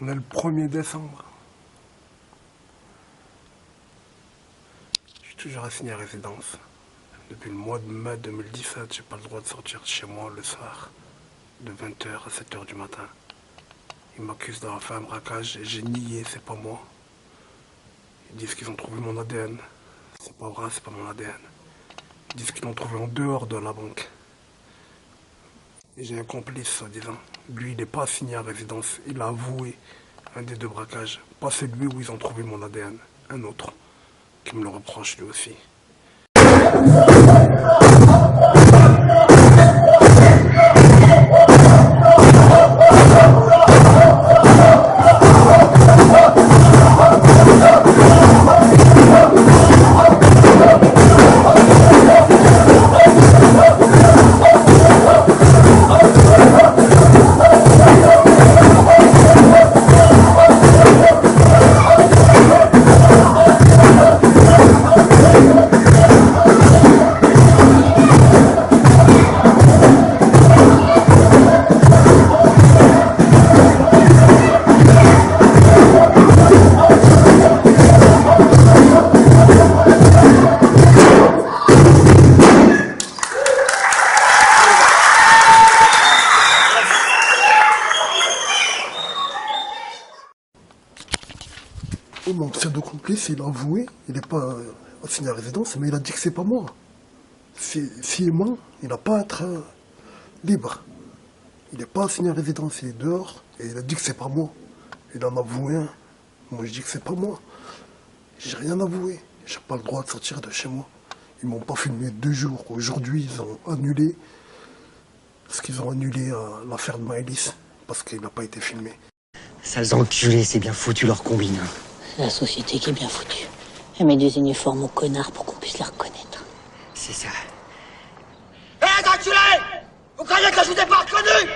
On est le 1er décembre. Je suis toujours assigné à résidence. Depuis le mois de mai 2017, j'ai pas le droit de sortir de chez moi le soir, de 20h à 7h du matin. Ils m'accusent d'avoir fait un braquage et j'ai nié, c'est pas moi. Ils disent qu'ils ont trouvé mon ADN. C'est pas vrai, c'est pas mon ADN. Ils disent qu'ils l'ont trouvé en dehors de la banque. Et j'ai un complice, soi-disant. Lui, il n'est pas assigné à résidence. Il a avoué un des 2 braquages. Pas celui où ils ont trouvé mon ADN. Un autre, qui me le reproche lui aussi. Mon pseudo-complice, il a avoué, il n'est pas assigné à résidence, mais il a dit que c'est pas moi. S'il ment, il n'a pas à être libre. Il n'est pas assigné à résidence, il est dehors, et il a dit que c'est pas moi. Il en a avoué un. Moi, je dis que c'est pas moi. J'ai rien avoué. J'ai pas le droit de sortir de chez moi. Ils m'ont pas filmé 2 jours. Aujourd'hui, ils ont annulé. Parce qu'ils ont annulé l'affaire de Maëlys, parce qu'il n'a pas été filmé. Sales enculés, c'est bien foutu leur combine. La société qui est bien foutue. Elle met des uniformes aux connards pour qu'on puisse les reconnaître. C'est ça. Hé, enculés! Vous croyez que je vous ai pas reconnu?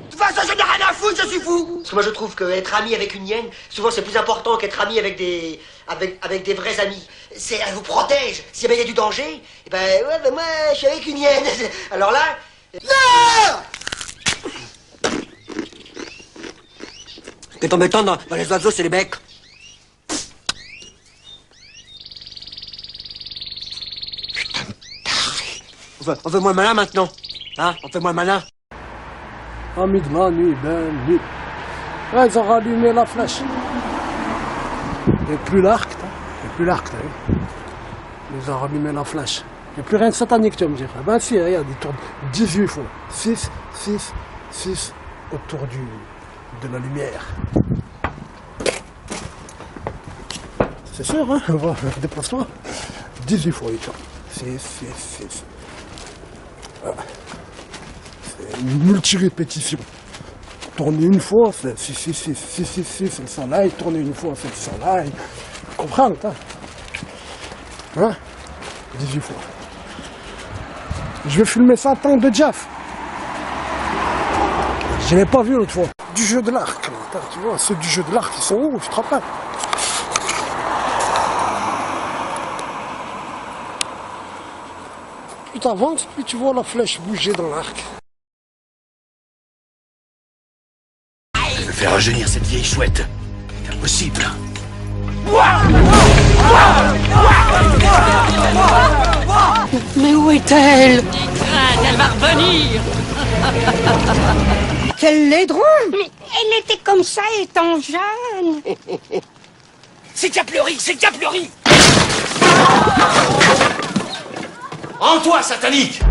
De toute façon, je n'ai rien à foutre, je suis fou! Parce que moi, je trouve qu'être ami avec une hyène, souvent, c'est plus important qu'être ami avec des... avec des vrais amis. Elle vous protège. Si jamais il y a du danger, eh ben, ouais, ben moi, je suis avec une hyène. Alors là... Non! Ce qui est embêtant dans les oiseaux, c'est les becs. Putain de taré. On fait moins malin maintenant. Hein? On fait moins malin. Amis de la nuit, ben nuit. Ah, ils ont rallumé la flèche. Il n'y a plus l'arc, il n'y a plus l'arc, t'as vu? Ils ont rallumé la flèche. Il n'y a plus rien de satanique, tu vas me dire. Ah ben si, regarde, ils tournent 18 fois. 6, 6, 6 autour de la lumière. C'est sûr, hein? On va faire un déplacement. 18 fois, il tourne. 6, 6, 6. C'est une multi-répétition. Tourner une fois, c'est 6, 6, 6, 6, 6, 6, c'est ça là. Tourner une fois, c'est ça là. Tu comprends, hein? 18 fois. Je vais filmer ça à temps de Jeff. Je l'ai pas vu l'autre fois. Du jeu de l'arc, tu vois, ceux du jeu de l'arc, ils sont où, je te rappelle. Plus t'avances, plus tu vois la flèche bouger dans l'arc. Je vais faire rajeunir cette vieille chouette. C'est impossible. Mais où est-elle? Elle va revenir. Quel laidron! Mais elle était comme ça étant jeune. C'est Diaplerie, c'est Diaplerie. Rends-toi, satanique.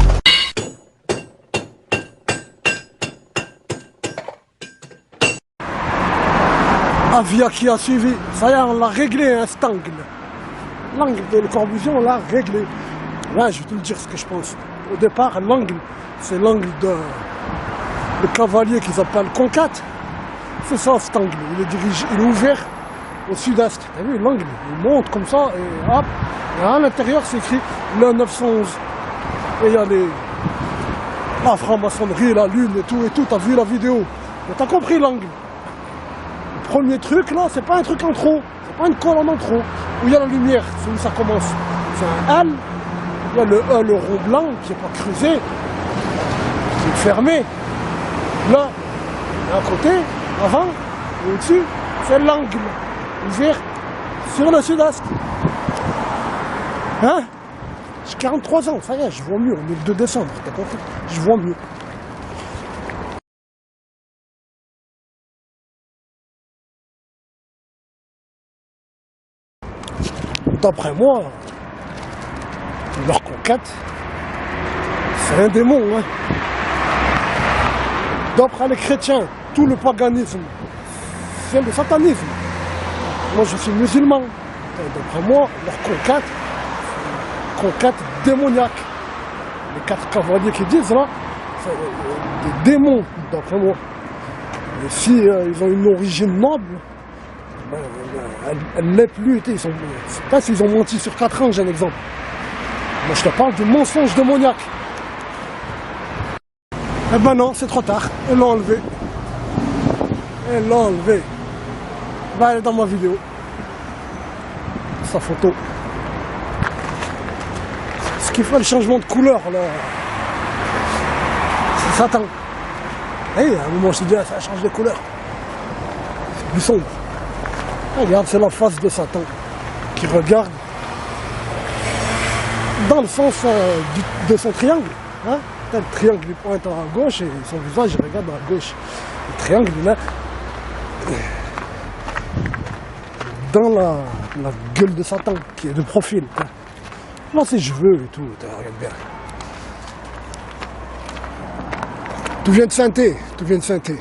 Avia qui a suivi, ça y est, on l'a réglé, hein, cet angle. L'angle de Le Corbusier, on l'a réglé. Là, je vais te le dire ce que je pense. Au départ, l'angle, c'est l'angle de le cavalier qu'ils appellent Concat. C'est ça, cet angle. Il est ouvert au sud-est. T'as vu, l'angle, il monte comme ça, et hop. Et à l'intérieur, c'est écrit le 911. Et il y a la franc-maçonnerie, la lune et tout. T'as vu la vidéo. Mais t'as compris l'angle. Le premier truc, là, c'est pas un truc en trop. C'est pas une colonne en trop. Où il y a la lumière, c'est où ça commence. C'est un L. Il y a le E, le rond blanc, qui n'est pas creusé. C'est fermé. Là, et à côté, avant, Et au-dessus, c'est l'angle. Ouvert sur le sud-est. Hein? J'ai 43 ans, ça y est, je vois mieux. On est le 2 décembre, t'as compris? Je vois mieux. D'après moi, leur conquête, c'est un démon. Hein. D'après les chrétiens, tout le paganisme, c'est le satanisme. Moi, je suis musulman. Et d'après moi, leur conquête, c'est une conquête démoniaque. Les 4 cavaliers qui disent là, c'est des démons, d'après moi. Et si ils ont une origine noble, elle ne l'est plus. Je ne sais pas s'ils ont menti sur 4 ans, j'ai un exemple. Moi, je te parle de mensonge démoniaque. Eh ben non, c'est trop tard. Elle l'a enlevé. Elle l'a enlevé. Va aller dans ma vidéo. Sa photo. Ce qui fait le changement de couleur, là, c'est Satan. Et à un moment, je te dis, ça change de couleur. C'est plus sombre. Regarde, c'est la face de Satan qui regarde dans le sens de son triangle. Hein? Le triangle lui pointe à gauche et son visage il regarde à gauche. Le triangle il est dans la gueule de Satan qui est de profil. Hein? Là ses cheveux et tout, regarde bien. Tout vient de Saint-Thé, tout vient de Saint-Thé.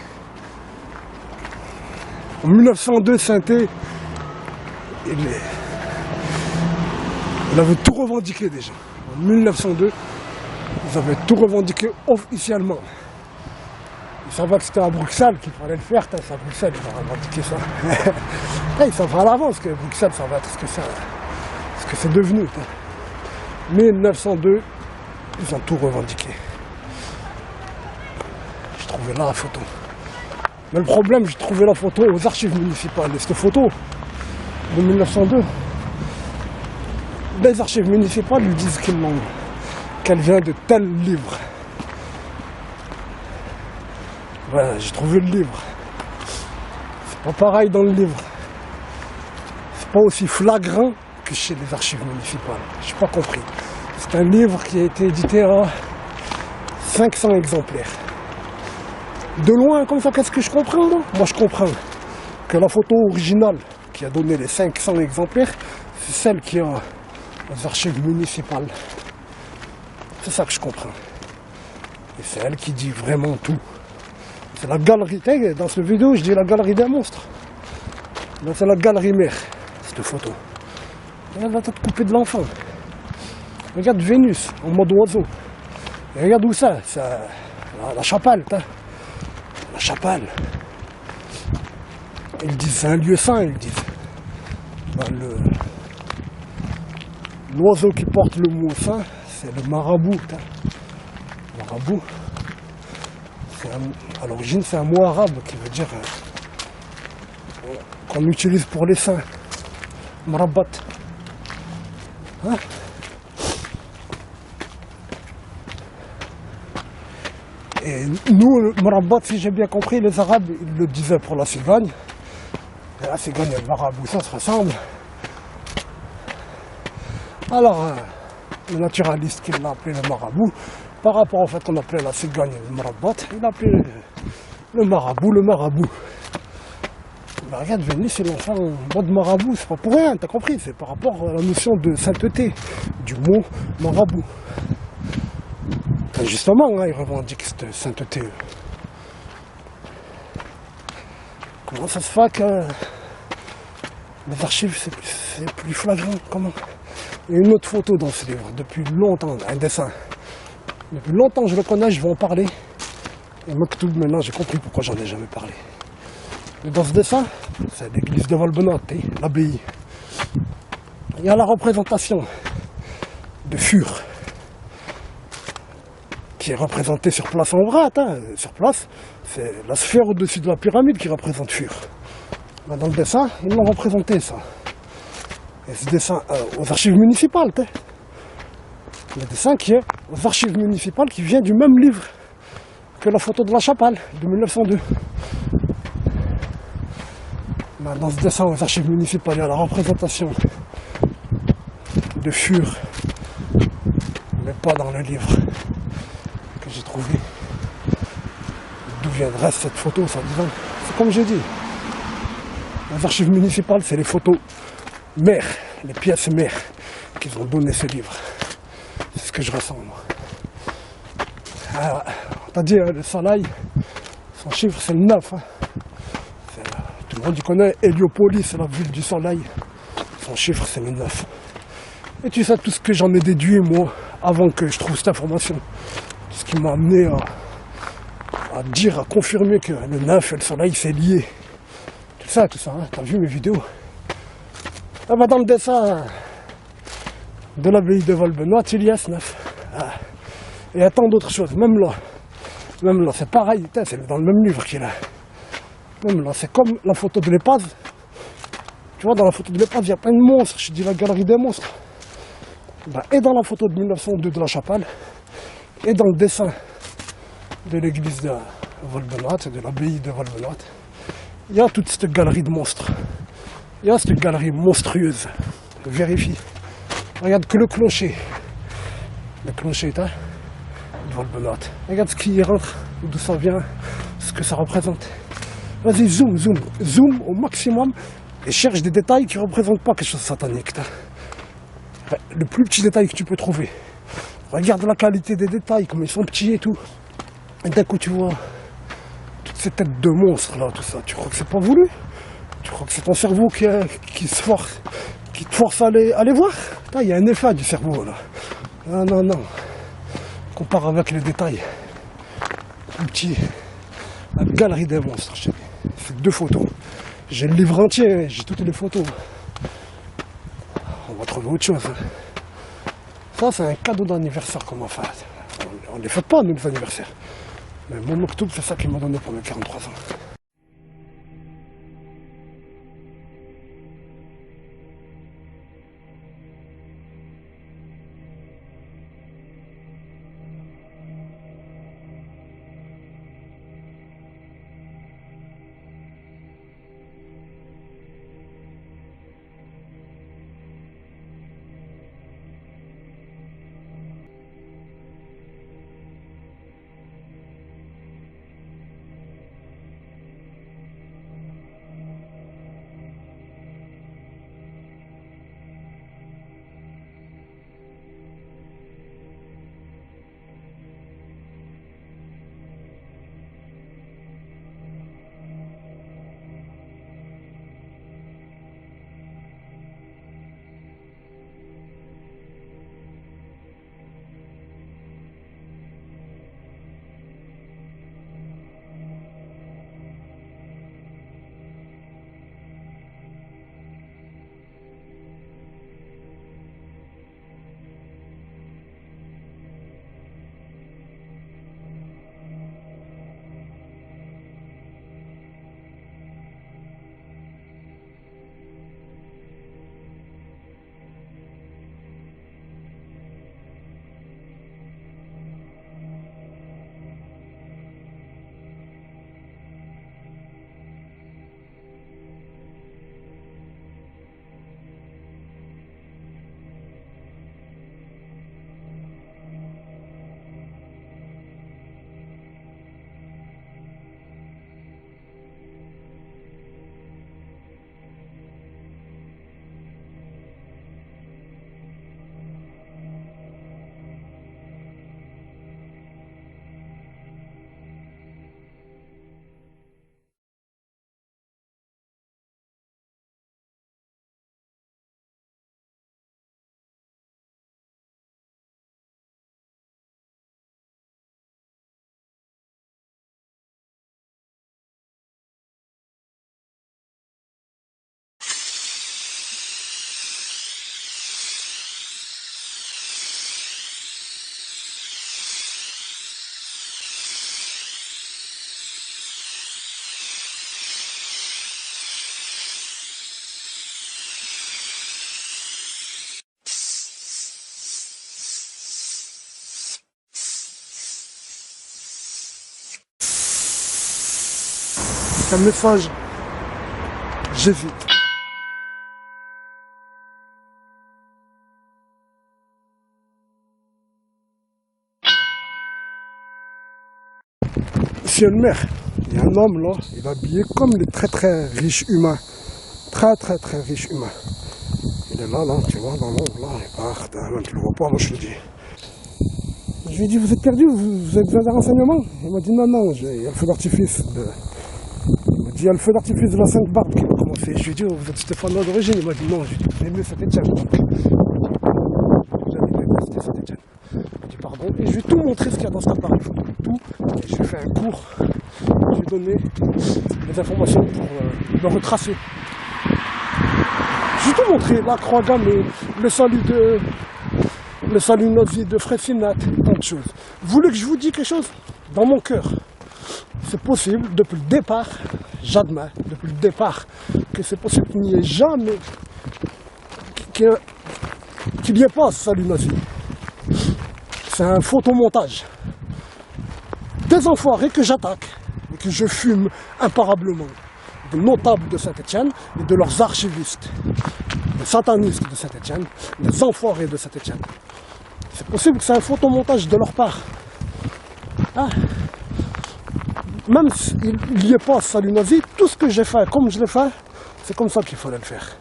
En 1902, Saint-Thé, il avait tout revendiqué déjà. En 1902, ils avaient tout revendiqué officiellement. Ils savaient que c'était à Bruxelles qu'il fallait le faire. C'est à Bruxelles qu'ils ont revendiqué ça. Ils savaient à l'avance que Bruxelles, ça va être ce que c'est devenu. 1902, ils ont tout revendiqué. J'ai trouvé là la photo. Mais le problème, j'ai trouvé la photo aux archives municipales. Et cette photo de 1902, les archives municipales lui disent qu'elle vient de tel livre. Voilà, j'ai trouvé le livre. C'est pas pareil dans le livre. C'est pas aussi flagrant que chez les archives municipales. J'ai pas compris. C'est un livre qui a été édité en 500 exemplaires. De loin, comme ça, qu'est-ce que je comprends, là? Moi, je comprends que la photo originale qui a donné les 500 exemplaires, c'est celle qui est aux archives municipales. C'est ça que je comprends. Et c'est elle qui dit vraiment tout. C'est la galerie. Dans cette vidéo, je dis la galerie des monstres. Là, c'est la galerie mère, cette photo. Et elle va te couper de l'enfant. Regarde Vénus, en mode oiseau. Et regarde où ça? C'est la Chapelle, hein. La Chapelle. Ils disent c'est un lieu saint, ils disent. L'oiseau qui porte le mot saint, c'est le marabout. Hein. Marabout, à l'origine, c'est un mot arabe qui veut dire qu'on utilise pour les saints. Marabat. Hein? Et nous, le marabat, si j'ai bien compris, les Arabes, ils le disaient pour la cigogne. Et la cigogne et le marabout, ça se ressemble. Alors, le naturaliste qui l'a appelé le marabout, par rapport au fait qu'on appelait la cigogne le marabat, il a appelé le marabout. Ben, regarde, Vénus, c'est l'enfant en mode marabout, c'est pas pour rien, t'as compris, c'est par rapport à la notion de sainteté du mot marabout. Et justement, hein, ils revendiquent cette sainteté. Comment ça se fait que les archives, c'est plus flagrant? Comment? Il y a une autre photo dans ce livre, depuis longtemps, un dessin. Depuis longtemps, je le connais, je vais en parler. Et Maktoub, maintenant, j'ai compris pourquoi j'en ai jamais parlé. Et dans ce dessin, c'est l'église de Valbenot, l'abbaye. Il y a la représentation de Fur, qui est représentée sur place en vrai. Hein. Sur place, c'est la sphère au-dessus de la pyramide qui représente Fur. Dans le dessin, ils l'ont représenté, ça. Et ce dessin aux archives municipales. Hein. Le dessin qui est aux archives municipales qui vient du même livre que la photo de la Chapelle de 1902. Bah, dans ce dessin aux archives municipales, il y a la représentation de Fur, mais pas dans le livre que j'ai trouvé. D'où viendrait cette photo, soi-disant. C'est comme j'ai dit, les archives municipales, c'est les photos mères, les pièces mères qu'ils ont donné ce livre. C'est ce que je ressens, moi. Alors, on t'a dit, le Soleil, son chiffre, c'est le 9. Hein. Tout le monde y connaît Héliopolis, c'est la ville du Soleil. Son chiffre, c'est le 9. Et tu sais tout ce que j'en ai déduit, moi, avant que je trouve cette information. Tout ce qui m'a amené à dire, à confirmer que le 9 et le Soleil, c'est lié. Tout ça, hein. T'as vu mes vidéos? Ah bah dans le dessin de l'abbaye de Val-Benoît, il y a ce 9. Ah. Et il y a tant d'autres choses, même là, c'est pareil, c'est dans le même livre qu'il a. Même là, c'est comme la photo de l'épave. Tu vois, dans la photo de l'épave, il y a plein de monstres, je dis la galerie des monstres. Ben, et dans la photo de 1902 de la Chapelle, et dans le dessin de l'église de Val-Benoît, de l'abbaye de Val-Benoît, il y a toute cette galerie de monstres. Il y a cette galerie monstrueuse. Vérifie. Regarde que le clocher. Le clocher, hein, de Val-Benoît. Regarde ce qui rentre, d'où ça vient, ce que ça représente. Vas-y, zoom au maximum et cherche des détails qui ne représentent pas quelque chose de satanique. Enfin, le plus petit détail que tu peux trouver. Regarde la qualité des détails, comme ils sont petits et tout. Et d'un coup, tu vois toutes ces têtes de monstres là, tout ça. Tu crois que c'est pas voulu? Tu crois que c'est ton cerveau qui te force à aller voir? Il y a un effet du cerveau là. Non. Compare avec les détails. Plus petit. La galerie des monstres, je sais. C'est 2 photos. J'ai le livre entier, j'ai toutes les photos. On va trouver autre chose. Ça, c'est un cadeau d'anniversaire qu'on m'a fait. On ne les fait pas, nous, les anniversaires. Mais mon octobre, c'est ça qu'il m'a donné pour mes 43 ans. C'est un message j'hésite. Monsieur le maire, il y a un homme là, il est habillé comme les très très riches humains. Très riches humains. Il est là, tu vois, dans l'ombre, là, il part, tu le vois pas, moi je le dis. Je lui ai dit, vous êtes perdu, vous avez besoin d'un renseignement? Il m'a dit, non, il y a le feu d'artifice Il m'a dit, il y a le feu d'artifice de la Sainte-Barbe qui va commencer. Je lui ai dit, vous êtes stéphanois d'origine? Il m'a dit, non, je lui ai dit, vous aimez Saint-Étienne. C'était Saint-Étienne. Il m'a dit, pardon. Et je lui ai tout montré ce qu'il y a dans cet appareil photo. Tout. Et je lui ai fait un cours. Je lui ai donné les informations pour le retracer. J'ai tout montré, la croix gammée, le salut nazi de Frécinat, tant de choses. Vous voulez que je vous dise quelque chose? Dans mon cœur, c'est possible, depuis le départ, j'admets, depuis le départ, que c'est possible qu'il n'y ait jamais, qu'il n'y ait pas ce salut nazi. C'est un photomontage. Des enfoirés que j'attaque, et que je fume imparablement. Des notables de Saint-Étienne et de leurs archivistes, des satanistes de Saint-Étienne, des enfoirés de Saint-Étienne. C'est possible que c'est un photomontage de leur part. Hein? Même s'il n'y ait pas salut nazi, tout ce que j'ai fait, comme je l'ai fait, c'est comme ça qu'il fallait le faire.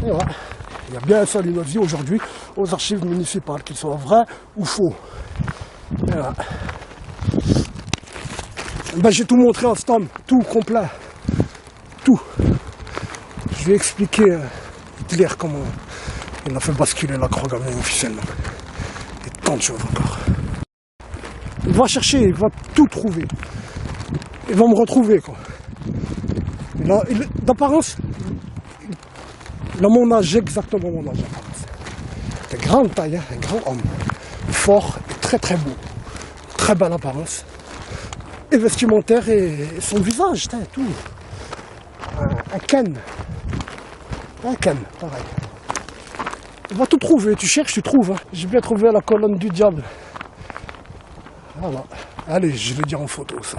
Et voilà. Il y a bien un salut nazi aujourd'hui aux archives municipales, qu'ils soient vrais ou faux. Et voilà. Ben, j'ai tout montré en cet homme, tout complet. Tout. Je vais expliquer Hitler comment il a fait basculer la croix gammée officiellement. Et tant de choses encore. Il va chercher, il va tout trouver. Il va me retrouver, quoi. D'apparence, il a mon âge, exactement mon âge d'apparence. Il est grande taille, hein, un grand homme. Fort et très beau. Très belle apparence. Et vestimentaire et son visage, tout. Un Ken, pareil. On va tout trouver, tu cherches, tu trouves. Hein. J'ai bien trouvé la colonne du diable. Voilà. Allez, je vais le dire en photo, ça.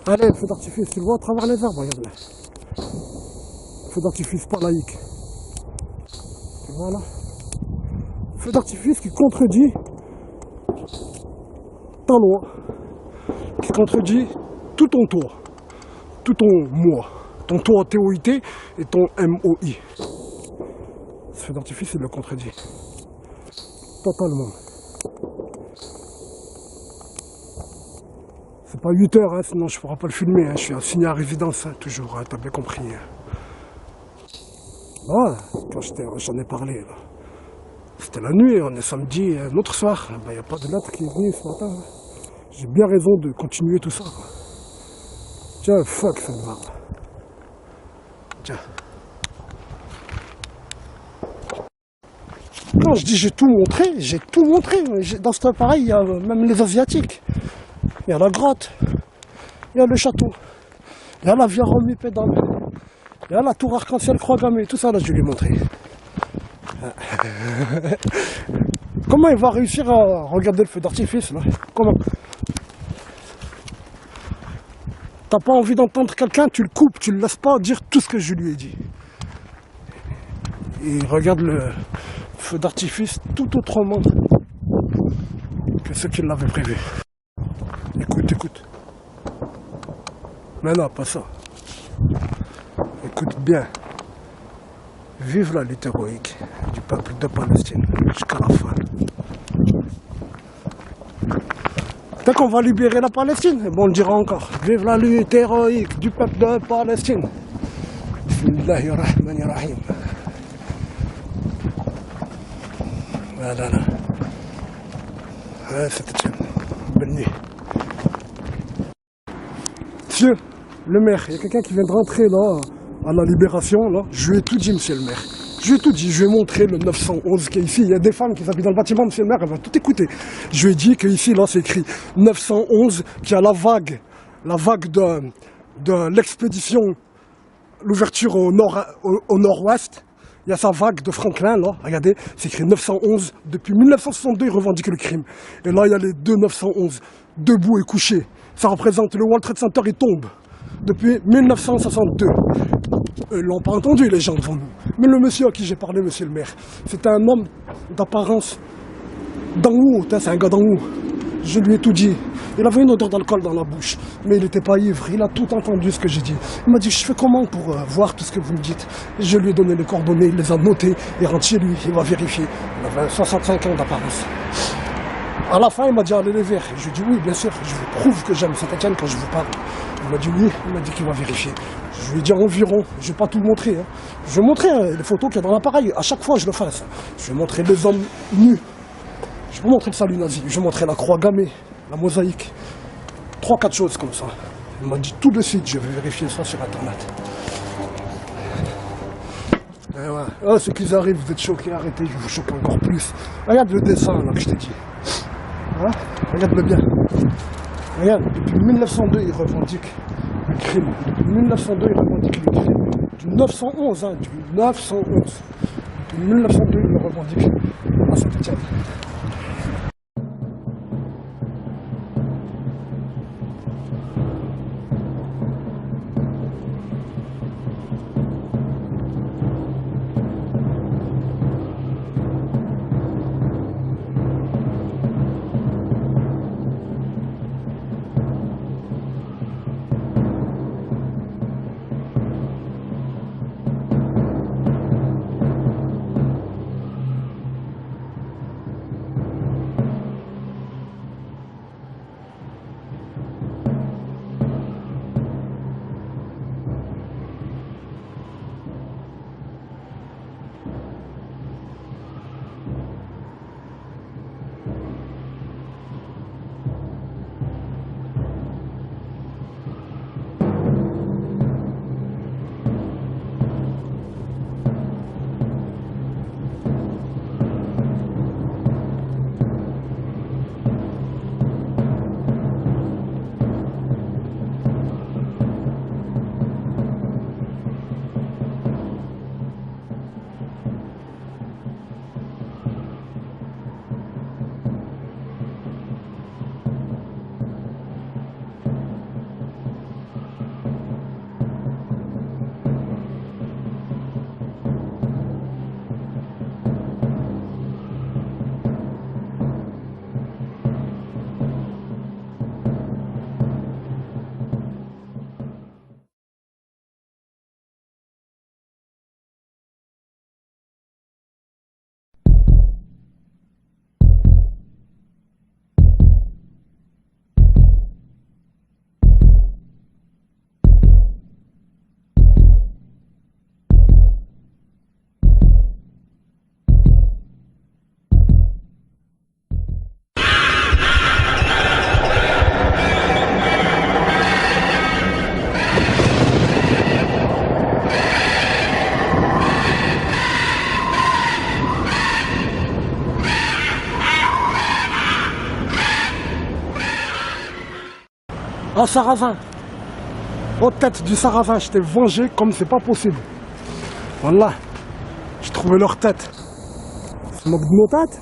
Allez, le feu d'artifice, tu le vois à travers les arbres, regarde là. Feu d'artifice pas laïque. Voilà. Feu d'artifice qui contredit ta loi, qui contredit tout ton toi, tout ton moi, ton toi TOIT et ton MOI. Ce feu d'artifice, il le contredit. Totalement. C'est pas 8 heures, hein, sinon je pourrais pas le filmer. Hein. Je suis assigné à résidence, hein, toujours, hein, t'as bien compris. Hein. Voilà, quand j'en ai parlé, là. C'était la nuit, on est samedi, un autre soir. Il n'y a pas de lettre qui est venue ce matin. Hein. J'ai bien raison de continuer tout ça. Quoi. Tiens, fuck cette barbe. Tiens. Quand je dis j'ai tout montré, j'ai tout montré. Dans cet appareil, il y a même les Asiatiques. Il y a la grotte, il y a le château, il y a la via Romy pédale, il y a la tour arc-en-ciel croix gammée, tout ça là je lui ai montré. Comment il va réussir à regarder le feu d'artifice là? Comment? T'as pas envie d'entendre quelqu'un, tu le coupes, tu le laisses pas dire tout ce que je lui ai dit. Et il regarde le feu d'artifice tout autrement que ce qu'il avait prévu. Écoute. Mais non, pas ça. Écoute bien. Vive la lutte héroïque du peuple de Palestine jusqu'à la fin. Dès qu'on va libérer la Palestine, bon, on le dira encore. Vive la lutte héroïque du peuple de Palestine. Bismillahirrahmanirrahim. Voilà. Ouais, c'était une bonne nuit. Monsieur le maire, il y a quelqu'un qui vient de rentrer là, à la Libération, là. Je lui ai tout dit, monsieur le maire. Je lui ai tout dit, je lui ai montré le 911 qui est ici. Il y a des femmes qui habitent dans le bâtiment, monsieur le maire, elle va tout écouter. Je lui ai dit qu'ici, là, c'est écrit 911, qu'il y a la vague de l'expédition, l'ouverture au nord-ouest. Il y a sa vague de Franklin, là, regardez, c'est écrit 911. Depuis 1962, il revendique le crime. Et là, il y a les deux 911, debout et couchés. Ça représente le World Trade Center, il tombe. Depuis 1962. Ils l'ont pas entendu, les gens devant nous. Mais le monsieur à qui j'ai parlé, monsieur le maire, c'était un homme d'apparence d'en haut, c'est un gars d'en haut. Je lui ai tout dit. Il avait une odeur d'alcool dans la bouche, mais il n'était pas ivre. Il a tout entendu ce que j'ai dit. Il m'a dit, je fais comment pour voir tout ce que vous me dites? Je lui ai donné les coordonnées, il les a notés. Il rentre chez lui, il va vérifier. Il avait 65 ans d'apparence. À la fin, il m'a dit, allez les verts. Je lui ai dit, oui, bien sûr, je vous prouve que j'aime Saint-Etienne quand je vous parle. Il m'a dit oui, il m'a dit qu'il va vérifier. Je lui ai dit environ, je ne vais pas tout montrer. Hein. Je vais montrer les photos qu'il y a dans l'appareil. À chaque fois, je le fais. Ça. Je vais montrer les hommes nus. Je vais montrer le salut nazi. Je vais montrer la croix gammée, la mosaïque. 3-4 choses comme ça. Il m'a dit tout de suite, je vais vérifier ça sur Internet. Et ouais. Oh, ceux qui arrivent, vous êtes choqués, arrêtez, je vous choque encore plus. Regarde le dessin là que je t'ai dit. Hein? Regarde-le bien. Regarde, depuis 1902, il revendique le crime. Depuis 1902, il revendique le crime. Du 911, hein, du 911. Depuis 1902, il le revendique à Saint-Etienne. Un sarrasin. Aux têtes du sarrasin, je t'ai vengé comme c'est pas possible. Voilà. J'ai trouvé leur tête. Ça manque de nos têtes.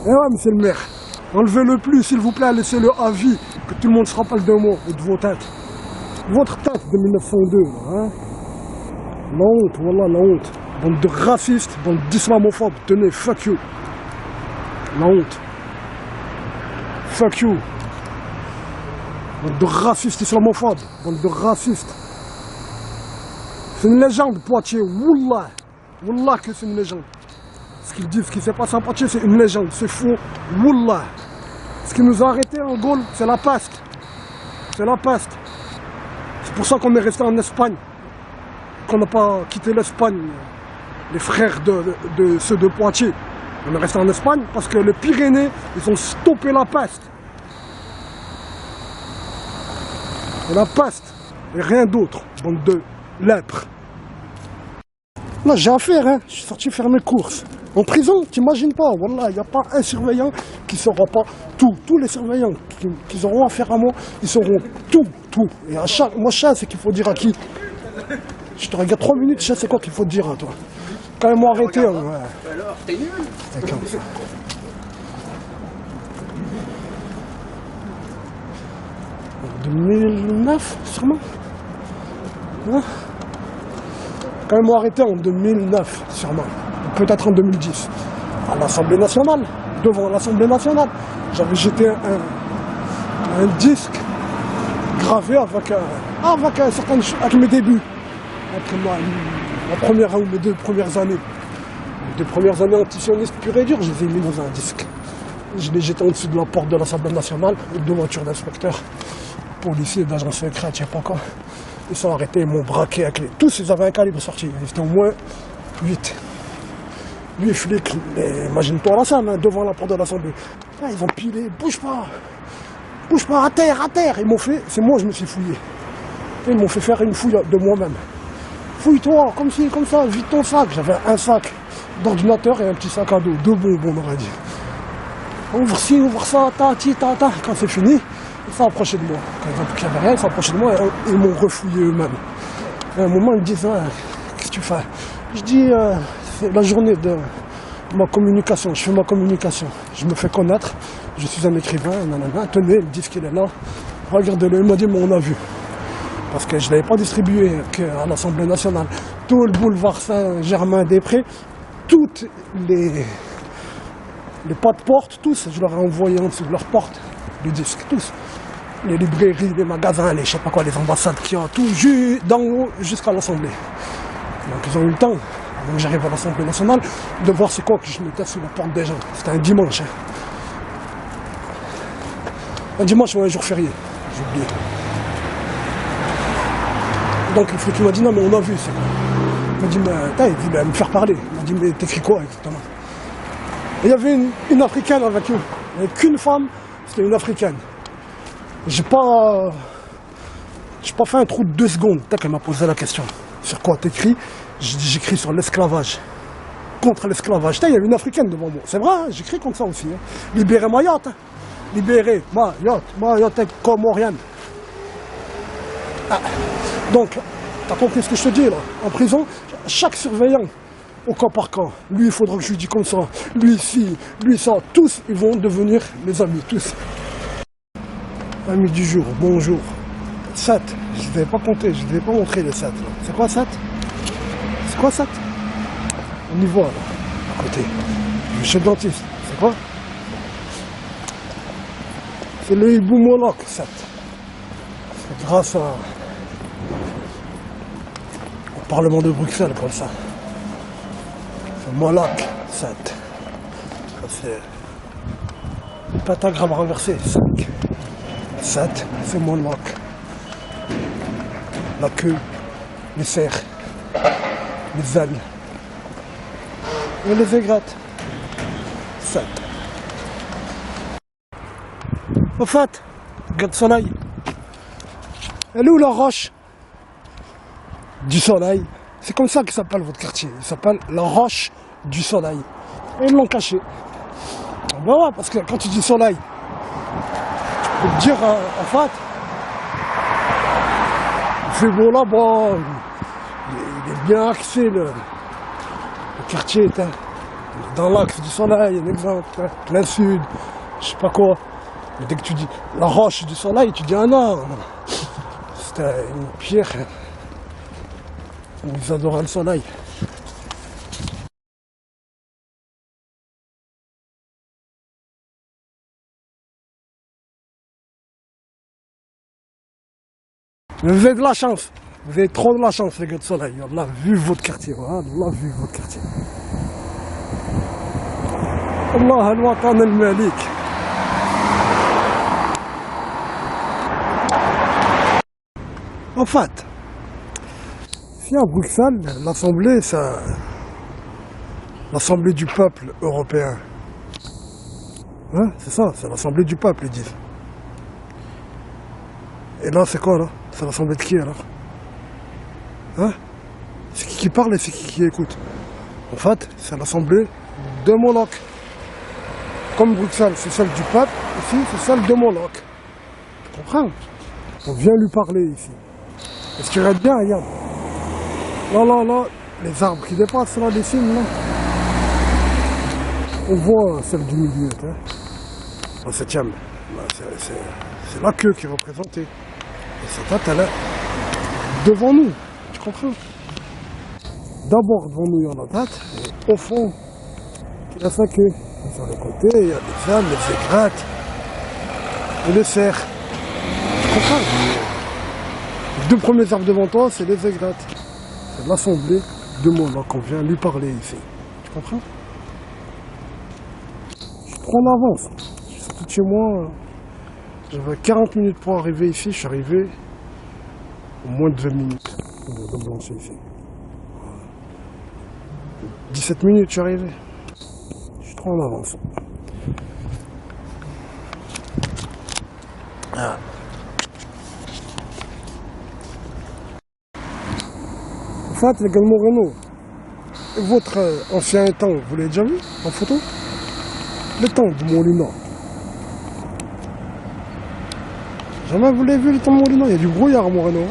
Eh ouais, monsieur le maire. Enlevez-le plus, s'il vous plaît, laissez-le à vie. Que tout le monde se rappelle de moi et de vos têtes. Votre tête de 1902, hein. La honte, voilà, la honte. Bande de racistes, bande d'islamophobes. Tenez, fuck you. La honte. Fuck you. Bande de racistes islamophobes. Bande de racistes. C'est une légende, Poitiers. Wallah. Wallah que c'est une légende. Ce qu'ils disent, ce qui s'est passé à Poitiers, c'est une légende. C'est faux. Wallah. Ce qui nous a arrêtés en Gaule, c'est la peste. C'est la peste. C'est pour ça qu'on est resté en Espagne. Qu'on n'a pas quitté l'Espagne. Les frères de ceux de Poitiers. On est resté en Espagne parce que les Pyrénées, ils ont stoppé la peste. Et la peste, et rien d'autre, bande de lèpres. Là, j'ai affaire, hein. Je suis sorti faire mes courses. En prison, t'imagines pas, voilà, il n'y a pas un surveillant qui ne saura pas tout. Tous les surveillants qui auront affaire à moi, ils sauront tout. Et à chaque, moi, je sais ce qu'il faut dire à qui. Je te regarde 3 minutes, je sais c'est quoi qu'il faut dire à toi. Quand ils m'ont arrêté, ouais. Alors, t'es nul. C'est comme ça. En 2009, sûrement. Hein? Quand ils m'ont arrêté en 2009, sûrement. Peut-être en 2010. À l'Assemblée nationale. Devant l'Assemblée nationale. J'avais jeté un disque gravé avec mes débuts. Après ma première ou mes 2 premières années. Les 2 premières années antisionistes pur et dur, je les ai mis dans un disque. Je l'ai jeté en dessous de la porte de l'Assemblée nationale, avec 2 voitures d'inspecteurs, policiers, d'agents secrets, je sais pas quoi. Ils sont arrêtés, ils m'ont braqué avec les... Tous, ils avaient un calibre sorti. Ils étaient au moins 8. 8 flics, imagine-toi la scène, hein, devant la porte de l'Assemblée. Ah, ils ont pilé, bouge pas, à terre. Ils m'ont fait, c'est moi je me suis fouillé. Ils m'ont fait faire une fouille de moi-même. Fouille-toi, comme ci, comme ça, vide ton sac. J'avais un sac d'ordinateur et un petit sac à dos, 2 bonbons, on aurait dit. Ouvre ci, ouvre ça, tati, tata. Quand c'est fini, ils sont approchés de moi. Quand ils ont vu qu'il n'y avait rien, ils sont approchés de moi et ils m'ont refouillé eux-mêmes. À un moment, ils me disent, ah, qu'est-ce que tu fais? Je dis, c'est la journée de ma communication, je fais ma communication. Je me fais connaître, je suis un écrivain, nanana. Tenez, ils me disent qu'il est là. Regardez-le, il m'a dit, mais on a vu. Parce que je ne l'avais pas distribué qu'à l'Assemblée nationale. Tout le boulevard Saint-Germain-des-Prés, toutes les pas de porte, tous, je leur ai envoyé en dessous de leur porte, le disque, tous. Les librairies, les magasins, les je sais pas quoi, les ambassades qui ont tout, d'en haut jusqu'à l'Assemblée. Donc ils ont eu le temps, avant que j'arrive à l'Assemblée nationale, de voir c'est quoi que je mettais sous la porte des gens. C'était un dimanche. Hein. Un dimanche ou un jour férié, j'ai oublié. Donc le flic m'a dit non mais on a vu, c'est quoi. Il m'a dit mais il voulait me faire parler. Il m'a dit mais t'écris quoi exactement. Et il y avait une Africaine avec eux. Il n'y avait qu'une femme, c'était une Africaine. J'ai pas fait un trou de 2 secondes. Tac, elle m'a posé la question. Sur quoi t'écris? J'ai dit j'écris sur l'esclavage. Contre l'esclavage. Il y avait une Africaine devant moi. C'est vrai, hein, j'écris contre ça aussi. Hein. Libérez Mayotte. Hein. Libérez Mayotte comorienne. Ah. Donc, t'as compris ce que je te dis là? En prison, chaque surveillant, au cas par cas, lui il faudra que je lui dise comme ça, lui ci, lui ça, tous ils vont devenir mes amis, tous. Amis du jour, bonjour. 7, je ne vais pas compter, je ne vais pas montrer les 7 là. C'est quoi 7? C'est quoi 7? On y voit là, à côté. Le chef dentiste, c'est quoi? C'est le hibou Moloch 7. C'est grâce au Parlement de Bruxelles comme ça. C'est Moloch 7. C'est le pentagramme renversé 5. 7, c'est Moloch. La queue, les serres, les ailes et les aigrettes. 7. Au fait, regarde le soleil. Elle est où la roche du soleil? C'est comme ça qu'il s'appelle votre quartier. Il s'appelle la roche du soleil. Et ils l'ont caché. Ben ouais, parce que quand tu dis soleil, Faut te dire, en fait, il fait beau là-bas, il est bien axé, le quartier, dans l'axe du soleil, un exemple, plein sud, je sais pas quoi. Mais dès que tu dis la roche du soleil, tu dis ah non, c'était une pierre où ils adoraient le soleil. Mais vous avez de la chance, vous avez trop de la chance les gars de soleil, on a vu votre quartier, on a vu votre quartier. Allah al-Watan al-Malik. En fait, ici à Bruxelles, l'Assemblée, c'est l'Assemblée du peuple européen. Hein, c'est ça, c'est l'Assemblée du peuple, ils disent. Et là, c'est quoi, là? C'est l'Assemblée de qui, alors? Hein? C'est qui parle et c'est qui écoute? En fait, c'est l'Assemblée de Moloch. Comme Bruxelles, c'est celle du peuple, ici, c'est celle de Moloch. Tu comprends? On vient lui parler, ici. Et ce qui regarde bien, regarde. Là, les arbres qui dépassent, là, les cimes, là. On voit celle du milieu, hein. La 7e. C'est la queue qui est représentée. Et cette tête, elle est devant nous. Tu comprends? D'abord, devant nous, il y a la tête. Et au fond, il y a sa queue. Et sur les côtés, il y a les femmes, les aigrettes. Et les cerfs. Tu comprends? Les deux premiers arbres devant toi, c'est les aigrettes. C'est l'Assemblée de Moloch qu'on vient lui parler ici. Tu comprends? Je prends en avance. Je suis sorti de chez moi. J'avais 40 minutes pour arriver ici. Je suis arrivé en moins de 20 minutes de Blanchet ici. 17 minutes, je suis arrivé. Je suis trop en avance. Ah. En fait, les gars de Moreno, votre ancien étang, vous l'avez déjà vu en photo? L'étang de Molina. Jamais vous l'avez vu l'étang de Molina? Il y a du brouillard à Moreno.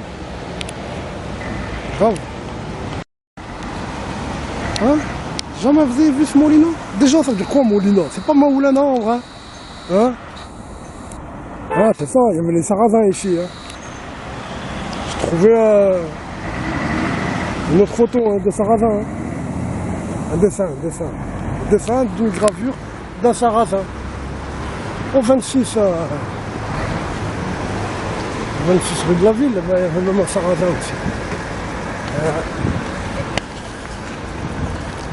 Grave. Hein? Jamais vous avez vu ce Molina? Déjà, ça veut dire quoi Molina? C'est pas Maoulana en vrai. Hein? Ah, c'est ça, il y avait les Sarrasins ici. Hein. J'ai trouvé une autre photo de Sarrasin. Hein. Un dessin. Un dessin d'une gravure d'un Sarrasin. Au 26 rue de la ville, il y avait le mot Sarrasin aussi.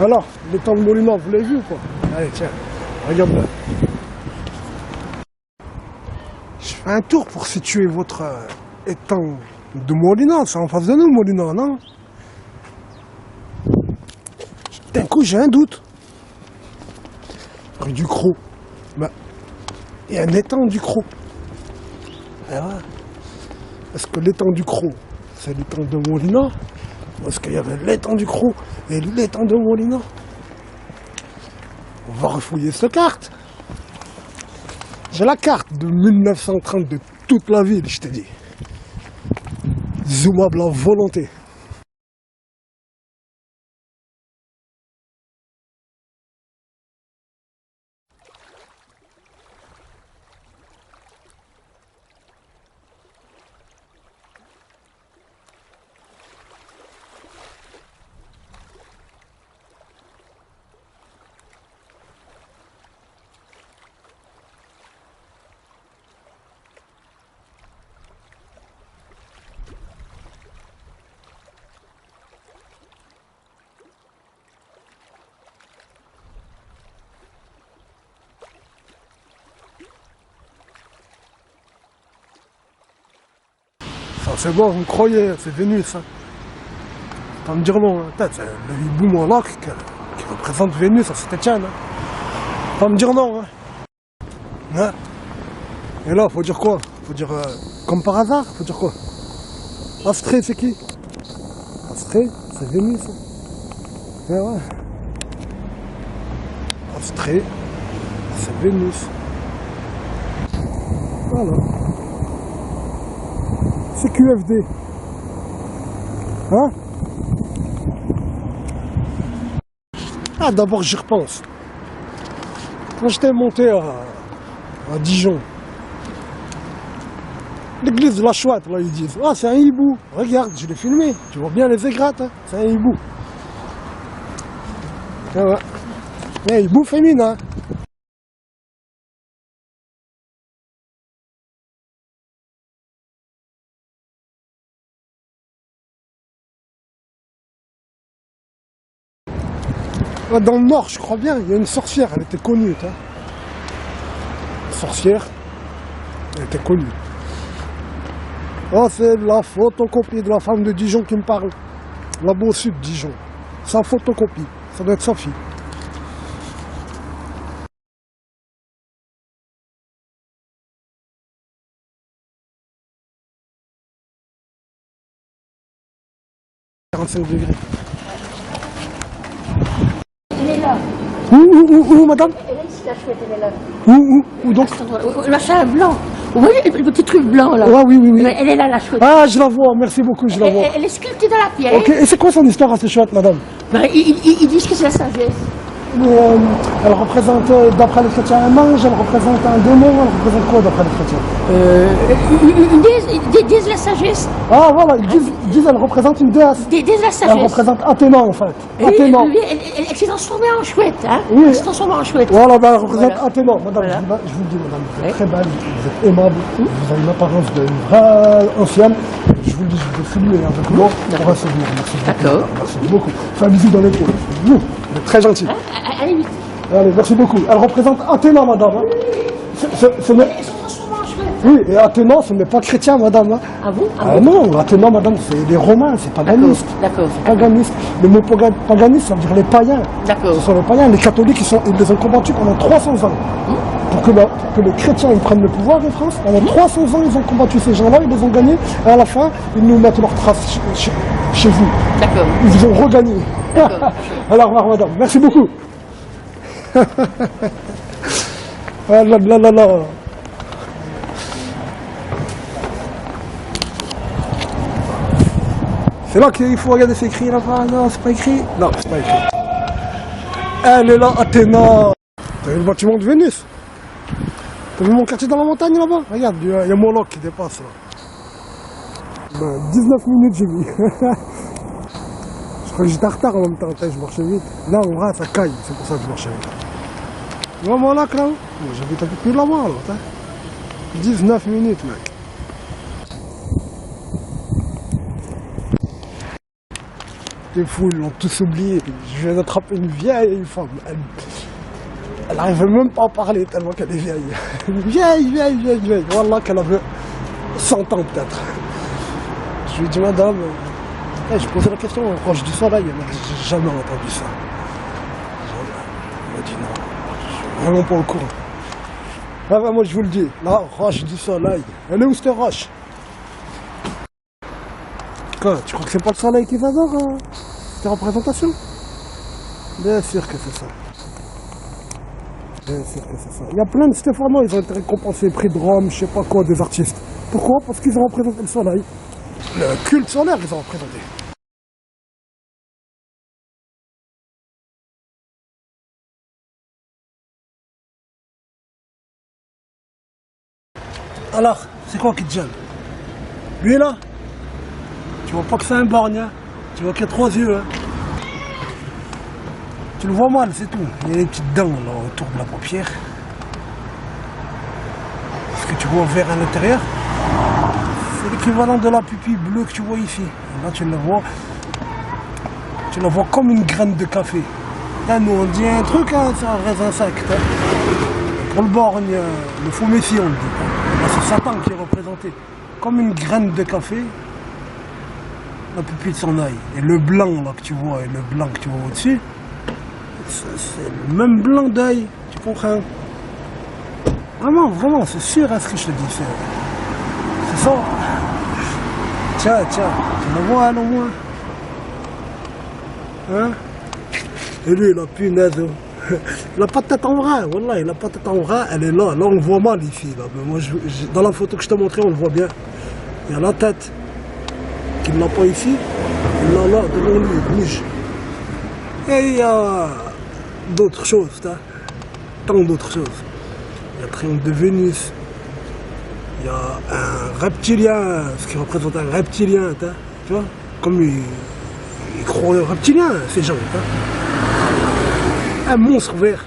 Alors, l'étang de Molina, vous l'avez vu ou quoi? Allez, tiens, regarde là. Je fais un tour pour situer votre étang de Molina. C'est en face de nous, Molina, non? D'un coup, j'ai un doute. Rue du Croc. Bah, il y a un étang du Croc. Est-ce que l'étang du Croc, c'est l'étang de Molina? Ou est-ce qu'il y avait l'étang du Croc et l'étang de Molina? On va refouiller cette carte. J'ai la carte de 1930 de toute la ville, je t'ai dit. Zoomable à volonté. Ça c'est bon, vous me croyez, c'est Vénus. Hein. Pas me dire non, hein. C'est le hibou Moloch qui représente Vénus à Saint-Etienne. Hein. Pas me dire non. Hein. Hein. Et là, faut dire quoi? Faut dire, comme par hasard, faut dire quoi? Astrée, c'est qui? Astrée, c'est Vénus. Hein. Ouais. Astrée, c'est Vénus. Voilà. C'est QFD. Hein? Ah, d'abord j'y repense. Quand j'étais monté à Dijon, l'église de la Chouette, là ils disent, ah c'est un hibou, regarde, je l'ai filmé, tu vois bien les égrates, hein, c'est un hibou. Ah ouais. Un hibou féminin. Dans le nord, je crois bien, il y a une sorcière, elle était connue. Hein. Une sorcière, elle était connue. Oh, c'est la photocopie de la femme de Dijon qui me parle. Là-bas au sud de Dijon. Sa photocopie, ça doit être sa fille. « 45 degrés. » Elle est là. Où, madame? Elle est ici, la chouette, elle est là. Où donc? Le machin blanc. Vous voyez le petit truc blanc là? Ah oui. Elle est là, la chouette. Ah, je la vois, merci beaucoup, je la vois. Elle est sculptée dans la pierre. Ok, et c'est quoi son histoire assez chouette, madame? Ben, ils disent que c'est la sagesse. Elle représente, d'après les chrétiens, un ange, elle représente un démon, elle représente quoi d'après les chrétiens? Ils disent la sagesse. Ah voilà, ils disent elle représente une déesse. Disent la sagesse. Elle représente Athéna en fait. Oui, Athéna. oui, elle s'est transformée en chouette. Hein? Oui. Elle s'est transformée en chouette. Voilà, ben, elle représente Voilà. Athéna. Madame, Voilà. je vous le dis, madame, vous êtes très belle, vous êtes aimable, vous avez une apparence d'une vraie ancienne. Je vous le dis, je vous salue avec moi pour un souvenir. Merci beaucoup. D'accord. Merci beaucoup. Fais un bisou dans l'épaule. Vous êtes très gentil. Allez vite. Allez, merci beaucoup. Elle représente Athéna, madame. Hein. Ce n'est- Elles sont transformées en chouette. Oui, et Athéna, ce n'est pas chrétien, madame. Hein. Ah bon? Ah non, Athéna, madame, c'est les Romains, c'est paganiste. D'accord. C'est paganiste. Le mot paganiste, ça veut dire les païens. D'accord. Ce sont les païens. Les catholiques, ils les ont combattus pendant 300 ans. Pour que les chrétiens ils prennent le pouvoir en France. Pendant 300 ans, ils ont combattu ces gens-là, ils les ont gagnés. Et à la fin, ils nous mettent leurs traces chez vous. D'accord. Ils vous ont regagné. Alors, au revoir, madame. Merci beaucoup. Ah là là là là. C'est là qu'il faut regarder, c'est écrit là-bas. Non, c'est pas écrit. Non, c'est pas écrit. Elle est là, Athéna. T'as vu le bâtiment de Vénus? T'as vu mon quartier dans la montagne là-bas? Regarde, il y a Moloch qui dépasse là. Ben, 19 minutes j'ai mis. Je crois que j'étais en retard en même temps, je marchais vite. Là, en vrai, ça caille, c'est pour ça que je marchais vite. Tu vois Moloch là? J'habite un peu plus là-bas là. 19 minutes, mec. C'est fou, ils l'ont tous oublié. Je viens d'attraper une vieille femme. Elle n'arrivait même pas à parler tellement qu'elle est vieille. Vieille. Wallah qu'elle avait 100 ans peut-être. Je lui ai dit, madame, je posais la question au roche du soleil. Elle m'a dit, j'ai jamais entendu ça. Elle m'a dit non, je suis vraiment pas au courant. Ah ben moi je vous le dis, la roche du soleil. Elle est où cette roche? Quoi, tu crois que c'est pas le soleil qui s'adore cette représentation? Bien sûr que c'est ça. Bien sûr que c'est ça. Il y a plein de Stéphanois, ils ont été récompensés, prix de Rome, je sais pas quoi, des artistes. Pourquoi? Parce qu'ils ont représenté le soleil. Le culte solaire, ils ont représenté. Alors, c'est quoi qui te gêne? Lui là? Tu vois pas que c'est un borgne, hein? Tu vois qu'il y a 3 yeux, hein? Tu le vois mal, c'est tout. Il y a des petites dents là autour de la paupière. Est-ce que tu vois vert à l'intérieur? C'est l'équivalent de la pupille bleue que tu vois ici. Et là tu la vois comme une graine de café. Là nous on dit un truc, hein, c'est un vrai insecte. Hein. Pour le borgne, le faux messie on le dit. Là c'est Satan qui est représenté. Comme une graine de café. La pupille de son œil. Et le blanc là que tu vois et le blanc que tu vois au-dessus, c'est le même blanc d'œil, tu comprends? Vraiment, c'est sûr hein, ce que je te dis, c'est ça. Tiens, tu le vois non moins? Hein? Et lui, la punaise, Il n'a pas de tête en vrai, voilà, il n'a pas de tête en vrai, elle est là, là on le voit mal ici, là. Mais moi, dans la photo que je t'ai montrée, on le voit bien. Il y a la tête qu'il n'a pas ici, il l'a là, devant lui, il bouge. Et il y a d'autres choses, tant d'autres choses. Il y a le triangle de Vénus, il y a un reptilien, ce qui représente un reptilien, tu vois, comme ils croient aux reptiliens, ces gens. Un monstre vert,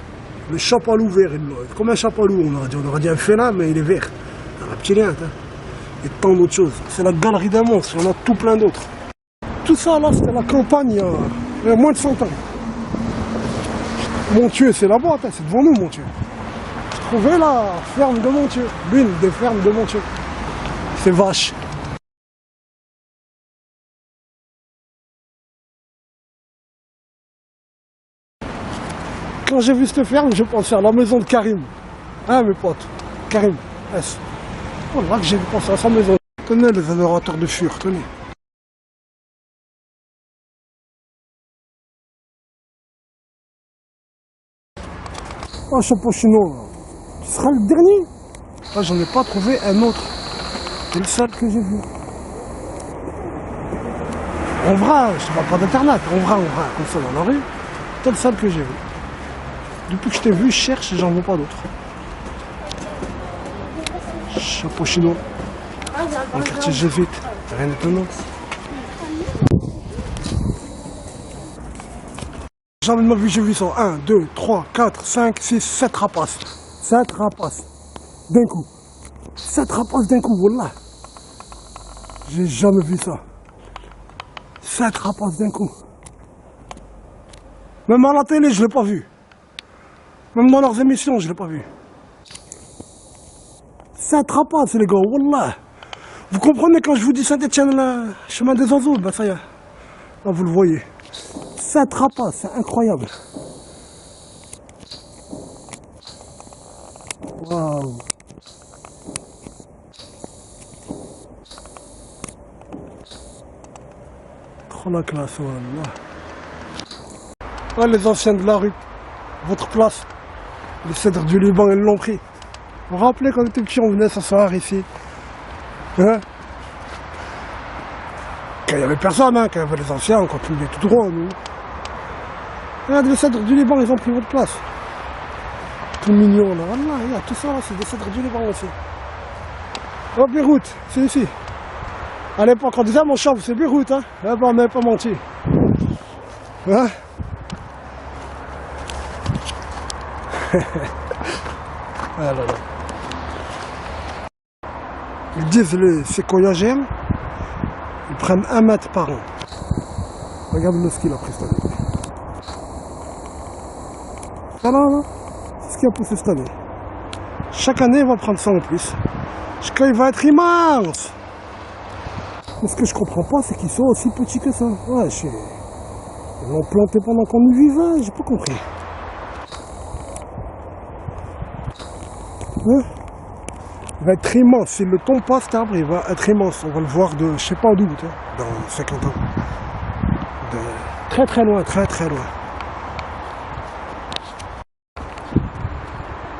le chapalou vert, comme un chapalou, on aurait dit un félin, mais il est vert. Un reptilien, et tant d'autres choses. C'est la galerie d'un monstre, il y en a tout plein d'autres. Tout ça là, c'était la campagne il y a moins de 100 ans. Montieu, c'est là-bas, c'est devant nous, Montieu. Je trouvais la ferme de Montieu, l'une des fermes de Montieu. C'est vache. Quand j'ai vu cette ferme, je pensais à la maison de Karim. Hein, mes potes, Karim, S. Voilà que j'ai pensé à sa maison. Tenez les adorateurs de fur, tenez. Un chapeau chinois, ce sera le dernier. Là, j'en ai pas trouvé un autre. C'est le seul que j'ai vu. En vrai, je ne parle pas d'internet, en vrai, comme ça dans la rue, c'est le seul que j'ai vu. Depuis que je t'ai vu, je cherche et j'en vois pas d'autres. Chapeau chinois. Dans le quartier Jévite, rien d'étonnant. Jamais de ma vie j'ai vu ça. 1, 2, 3, 4, 5, 6, 7 rapaces. 7 rapaces. D'un coup. 7 rapaces d'un coup, voilà. J'ai jamais vu ça. 7 rapaces d'un coup. Même à la télé, je l'ai pas vu. Même dans leurs émissions, je l'ai pas vu. 7 rapaces, les gars, wallah. Vous comprenez quand je vous dis Saint-Etienne, le chemin des oiseaux, ben ça y est. Là, vous le voyez. 7 rapaces, c'est incroyable. Waouh. Trop la classe, wallah. Ouais, les anciens de la rue, votre place, les cèdres du Liban, ils l'ont pris. Vous vous rappelez quand on était petit, on venait s'asseoir ici. Hein? Quand il n'y avait personne, hein, quand il y avait les anciens, on continuait tout droit, nous. Regarde, les cèdres du Liban, ils ont pris votre place. Tout mignon, là. Voilà, regarde, tout ça, là, c'est des cèdres du Liban aussi. Oh, Beyrouth, c'est ici. À l'époque, on disait, mon chef, c'est Beyrouth, hein. Eh ben, on n'avait pas menti. Hein? Ah là là. Ils disent les séquoiagèmes, ils prennent 1 mètre par an. Regarde le ski là, cette année. Voilà, là, c'est ce qui a poussé cette année. Chaque année, il va prendre ça en plus. Jusqu'à il va être immense. Mais ce que je comprends pas, c'est qu'ils sont aussi petits que ça. Ouais, ils l'ont planté pendant qu'on y vivait, j'ai pas compris. Hein? Il va être immense. S'il ne tombe pas cet arbre, il va être immense. On va le voir de je sais pas d'où, dans 50 ans. De très très loin, très très loin.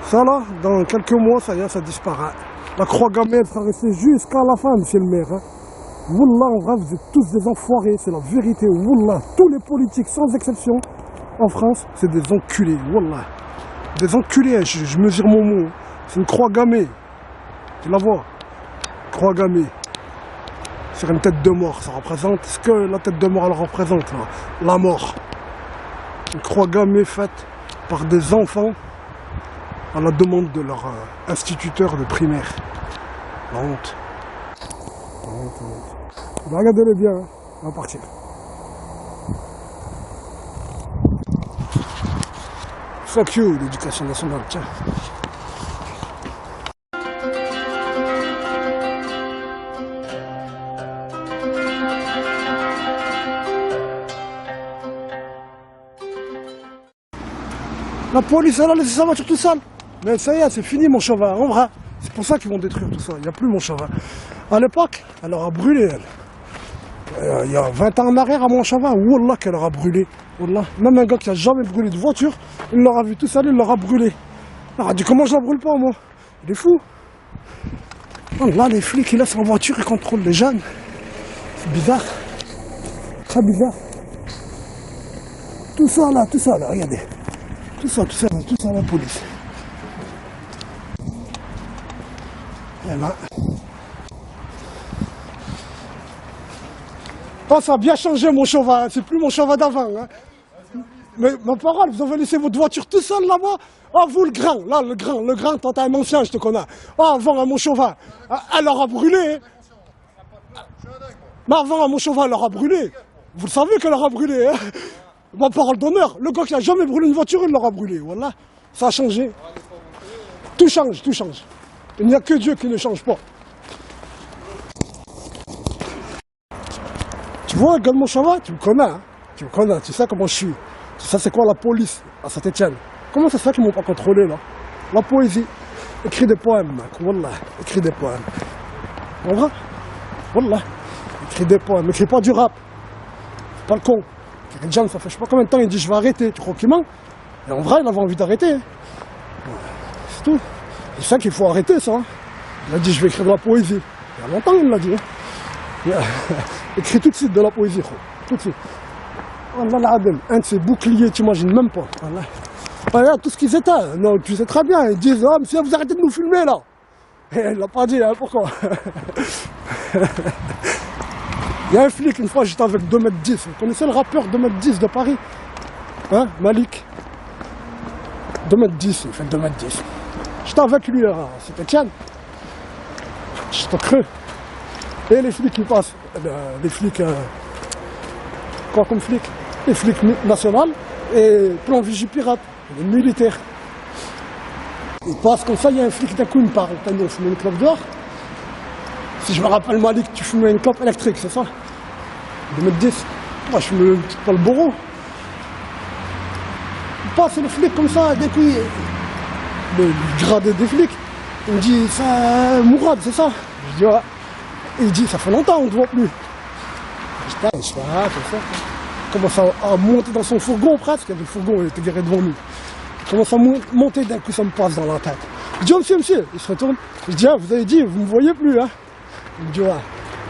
Ça là, dans quelques mois, ça y est, ça disparaît. La croix gammée, elle sera restée jusqu'à la fin, monsieur le maire. Hein. Wallah, en vrai, vous êtes tous des enfoirés, c'est la vérité. Wallah, tous les politiques, sans exception, en France, c'est des enculés. Wallah. Des enculés, je mesure mon mot. C'est une croix gammée. Tu la vois? Croix gammée. Sur une tête de mort, ça représente ce que la tête de mort elle représente, là. La mort. Une croix gammée faite par des enfants à la demande de leur instituteur de primaire. La honte. La honte, la honte. Regardez-les bien, hein. On va partir. Fuck you, l'éducation nationale, tiens. La police, elle a laissé sa voiture tout seule. Mais ça y est, c'est fini mon chauvin, en vrai. C'est pour ça qu'ils vont détruire tout ça, il n'y a plus mon chauvin. À l'époque, elle aura brûlé, elle. Il y a 20 ans en arrière à Montchavin, Wallah qu'elle aura brûlé. Wallah. Même un gars qui a jamais brûlé de voiture, il l'aura vu tout seul, il l'aura brûlé. Il aura dit comment je la brûle pas moi. Il est fou. Là les flics ils laissent en voiture, ils contrôlent les jeunes. C'est bizarre. Très bizarre. Tout ça là, regardez. Tout ça, la police. Et là. Oh, ça a bien changé mon cheval, c'est plus mon cheval d'avant. Hein. Mais ma parole, vous avez laissé votre voiture tout seul là-bas. Oh, vous le grain, là, le grain, toi t'es un ancien, je te connais. Oh, avant à mon cheval, elle aura brûlé. Mais avant à mon cheval, elle aura brûlé. Vous le savez qu'elle aura brûlé. Hein. Ma parole d'honneur, le gars qui a jamais brûlé une voiture, il l'aura brûlé. Voilà, ça a changé. Tout change, tout change. Il n'y a que Dieu qui ne change pas. Tu vois, regarde mon cheval, tu me connais, hein. Tu me connais, tu sais comment je suis. Tu sais c'est quoi la police à Saint-Etienne. Comment c'est ça qu'ils m'ont pas contrôlé là? La poésie. Écris des poèmes, mec. Wallah, écris des poèmes. En vrai? Wallah. Écris des poèmes, écris pas du rap. C'est pas le con. John, ça fait je sais pas combien de temps, il dit je vais arrêter. Tu crois qu'il ment? Et en vrai, il avait envie d'arrêter. C'est tout. C'est ça qu'il faut arrêter, ça. Hein. Il a dit je vais écrire de la poésie. Il y a longtemps, il l'a dit. Hein. Écris tout de suite de la poésie, tout de suite. Allah un de ces boucliers, tu imagines même pas. Voilà. Regarde tout ce qu'ils étaient. Non, tu sais très bien. Ils disent oh, monsieur, vous arrêtez de nous filmer là. Et il l'a pas dit, hein, pourquoi? Il y a un flic, une fois j'étais avec 2m10. Vous connaissez le rappeur 2m10 de Paris? Hein, Malik? 2m10, il fait 2m10. J'étais avec lui à Saint-Etienne. J'étais creux. Et les flics, ils passent. Les flics. Quoi comme flics? Les flics nationaux et plan Vigipirate, les militaires. Ils passent comme ça, il y a un flic d'un coup, il me parle. T'as dit, on fume une clope dehors. Si je me rappelle Malik, tu fumais une clope électrique, c'est ça? 2m10. Moi, je fume pas le bourreau. Il passe le flic comme ça, d'un coup, le gradé des flics. Il me dit, c'est Mourad, c'est ça? Je dis, ouais. Et il dit, ça fait longtemps, on ne te voit plus. Je dis, je fais, ah, c'est ça. Il commence à monter dans son fourgon presque. Le fourgon, il était garé devant nous. Il commence à monter, d'un coup, ça me passe dans la tête. Je dis, oh, monsieur. Il se retourne. Je dis, ah, vous avez dit, vous ne me voyez plus, hein? Il me dit, ouais.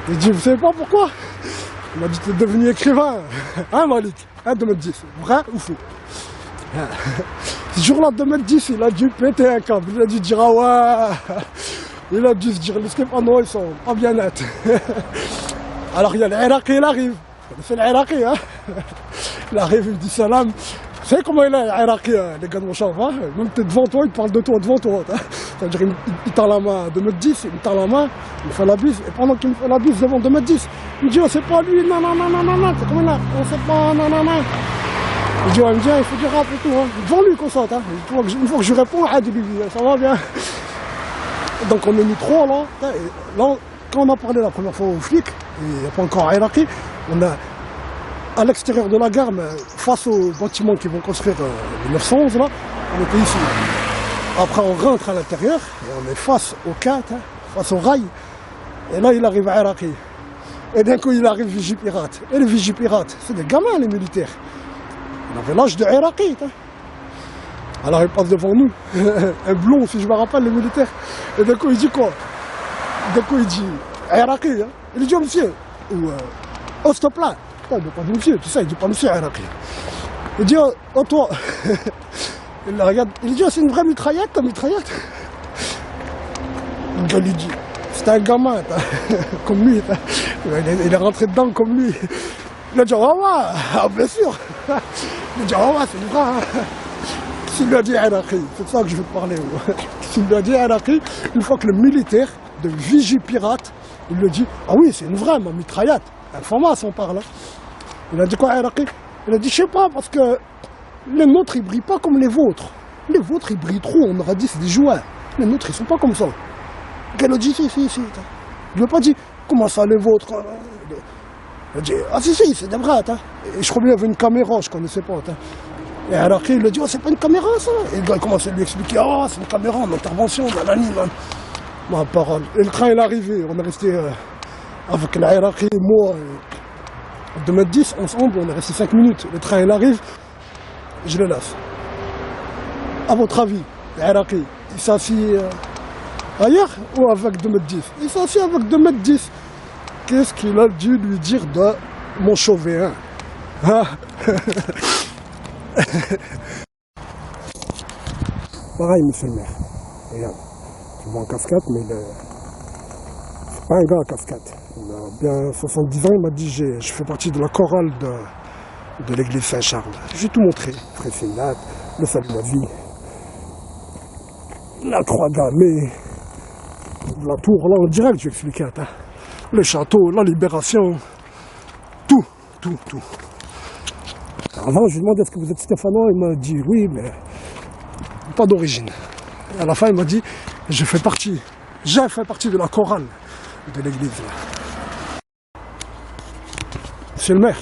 Il dit, vous savez pas pourquoi? Il m'a dit, t'es devenu écrivain. Hein, Malik? Hein, 2m10. Vrai ou faux? Ce jour-là, 2m10, il a dû péter un câble. Il a dû dire, ah ouais. Il a dû se dire, les Stéphanois, ils sont pas bien nets. Alors, il y a l'Iraqi, il arrive. C'est l'Iraqi, hein. Il arrive, il me dit salam. Vous savez comment il est, l'Iraqi, les gars de mon chef, hein. Même t'es devant toi, il te parle de toi devant toi. Hein. C'est-à-dire, il tend la main à 2m10, il me tend la main, il me fait la bise. Et pendant qu'il me fait la bise devant 2m10, il me dit, oh, c'est pas lui, non, non, non, non, non, non. C'est comme là, on sait pas, non, non, non. Il dit, ouais, il me dit, il faut du rap et tout, hein. Devant lui qu'on saute, hein. Une fois que je réponds, ah, ça va bien. Donc on est mis trois là. Et là, quand on a parlé la première fois aux flics, il n'y a pas encore à Iraqi, on a à l'extérieur de la gare, mais face aux bâtiments qui vont construire le 911 là, on était ici. Après on rentre à l'intérieur et on est face au 4, hein, face au rail. Et là il arrive à Iraqi. Et d'un coup il arrive Vigipirate. Et les Vigipirates, c'est des gamins les militaires. On avait l'âge de Iraqi. Hein. Alors il passe devant nous, un blond si je me rappelle, le militaire. Et d'un coup il dit quoi? D'un coup il dit, Iraqi, hein. Il dit, oh monsieur, ou oh s'il te plaît. Il ne dit pas monsieur, tu sais, il dit pas monsieur Iraqi. Il dit, oh toi. Il la regarde, il dit, oh c'est une vraie mitraillette, ta mitraillette. Le gars lui dit, c'est un gamin, comme lui. Il est rentré dedans comme lui. Il a dit, oh ouais, ah, bien sûr. Il a dit, oh ouais, c'est une vraie. Hein. S'il lui a dit Iraqi, c'est de ça que je veux te parler. S'il lui a dit Iraqi, une fois que le militaire de Vigipirate, il lui dit, ah oui, c'est une vraie, ma mitraillette. Un format, on parle. Hein. Il a dit quoi, Iraqi? Il a dit, je sais pas, parce que les nôtres, ils brillent pas comme les vôtres. Les vôtres, ils brillent trop, on aurait dit, c'est des jouets. Les nôtres, ils sont pas comme ça. Il a dit, si. Il lui a pas dit, comment ça, les vôtres? Il a dit, ah si, c'est des vrais. Hein. Et je crois qu'il y avait une caméra, je connaissais pas. Hein. Et alors il lui a dit, oh, c'est pas une caméra ça. Et le gars il commence à lui expliquer, oh c'est une caméra en intervention, ma parole. Et le train il est arrivé, on est resté avec l'Iraqi, moi, 2m10, ensemble, on est resté 5 minutes. Le train, il arrive, je le laisse. À votre avis, l'Iraqi, il s'assit ailleurs ou avec 2m10? Il s'assit avec 2m10. Qu'est-ce qu'il a dû lui dire de mon chauvéen, hein? Pareil, monsieur le maire. Regarde, je vois en casquette, mais c'est pas un gars en casquette. Il a bien 70 ans, il m'a dit je fais partie de la chorale de l'église Saint-Charles. J'ai tout montré. Frécinat, le salut de la vie, la croix gammée, la tour, là en direct, je vais expliquer, hein. Le château, la libération, tout. Avant, je lui ai demandé est-ce que vous êtes stéphanois, il m'a dit oui, mais pas d'origine. À la fin, il m'a dit j'ai fait partie de la chorale de l'église. Monsieur le maire,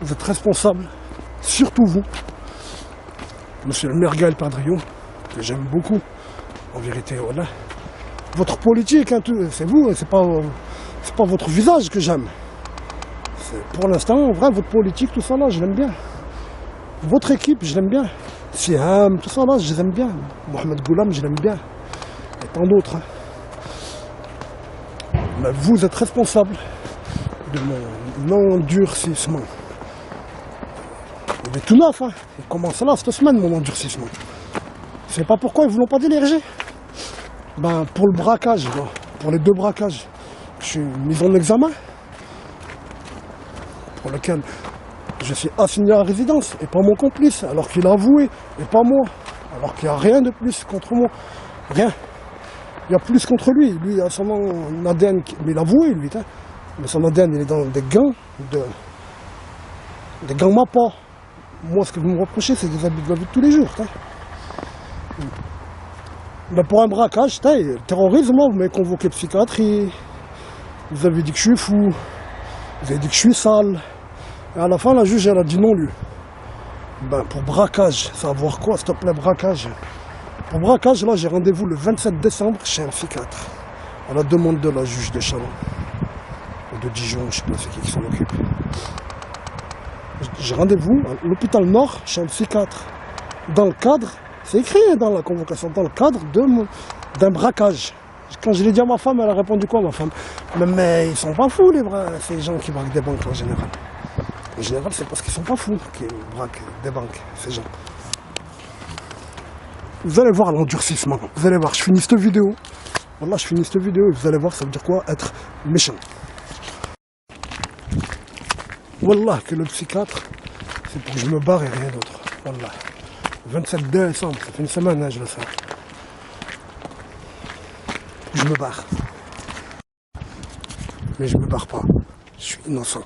vous êtes responsable, surtout vous, monsieur le maire Gaël Perdriau, que j'aime beaucoup, en vérité, voilà. Votre politique, hein, c'est vous, c'est pas votre visage que j'aime. Pour l'instant, en vrai, votre politique, tout ça là, je l'aime bien. Votre équipe, je l'aime bien. Siam, tout ça là, je les aime bien. Mohamed Goulam, je l'aime bien. Et tant d'autres. Hein. Mais vous êtes responsable de mon endurcissement. Il est tout neuf, hein. Il commence là, cette semaine, mon endurcissement. Je sais pas pourquoi ils ne voulont pas d'énergie. Ben, pour le braquage, là, pour les 2 braquages, je suis mis en examen. Pour lequel je suis assigné à résidence et pas mon complice, alors qu'il a avoué, et pas moi, alors qu'il n'y a rien de plus contre moi. Rien. Il y a plus contre lui. Lui, il a son ADN, mais il a avoué, lui. Hein. Mais son ADN, il est dans des gants, des gants MAPA. Moi, ce que vous me reprochez, c'est des habits de la vie de tous les jours. Hein. Mais pour un braquage, le terrorisme, là, vous m'avez convoqué de psychiatrie. Vous avez dit que je suis fou. Vous avez dit que je suis sale. Et à la fin, la juge, elle a dit non-lieu. Ben, pour braquage, ça va voir quoi, s'il te plaît, braquage? Pour braquage, là, j'ai rendez-vous le 27 décembre chez un psychiatre. À la demande de la juge de Chalon. Ou de Dijon, je sais pas c'est qui s'en occupe. J'ai rendez-vous à l'hôpital Nord chez un psychiatre. Dans le cadre, c'est écrit dans la convocation, dans le cadre d'un braquage. Quand je l'ai dit à ma femme, elle a répondu quoi, ma femme? Mais ils sont pas fous, ces gens qui braquent des banques en général. En général, c'est parce qu'ils sont pas fous qu'ils braquent des banques, ces gens. Vous allez voir l'endurcissement. Vous allez voir, je finis cette vidéo. Voilà, je finis cette vidéo et vous allez voir, ça veut dire quoi? Être méchant. Wallah, que le psychiatre, c'est pour que je me barre et rien d'autre. Wallah. 27 décembre, ça fait une semaine, hein, je le sais. Je me barre. Mais je me barre pas. Je suis innocent.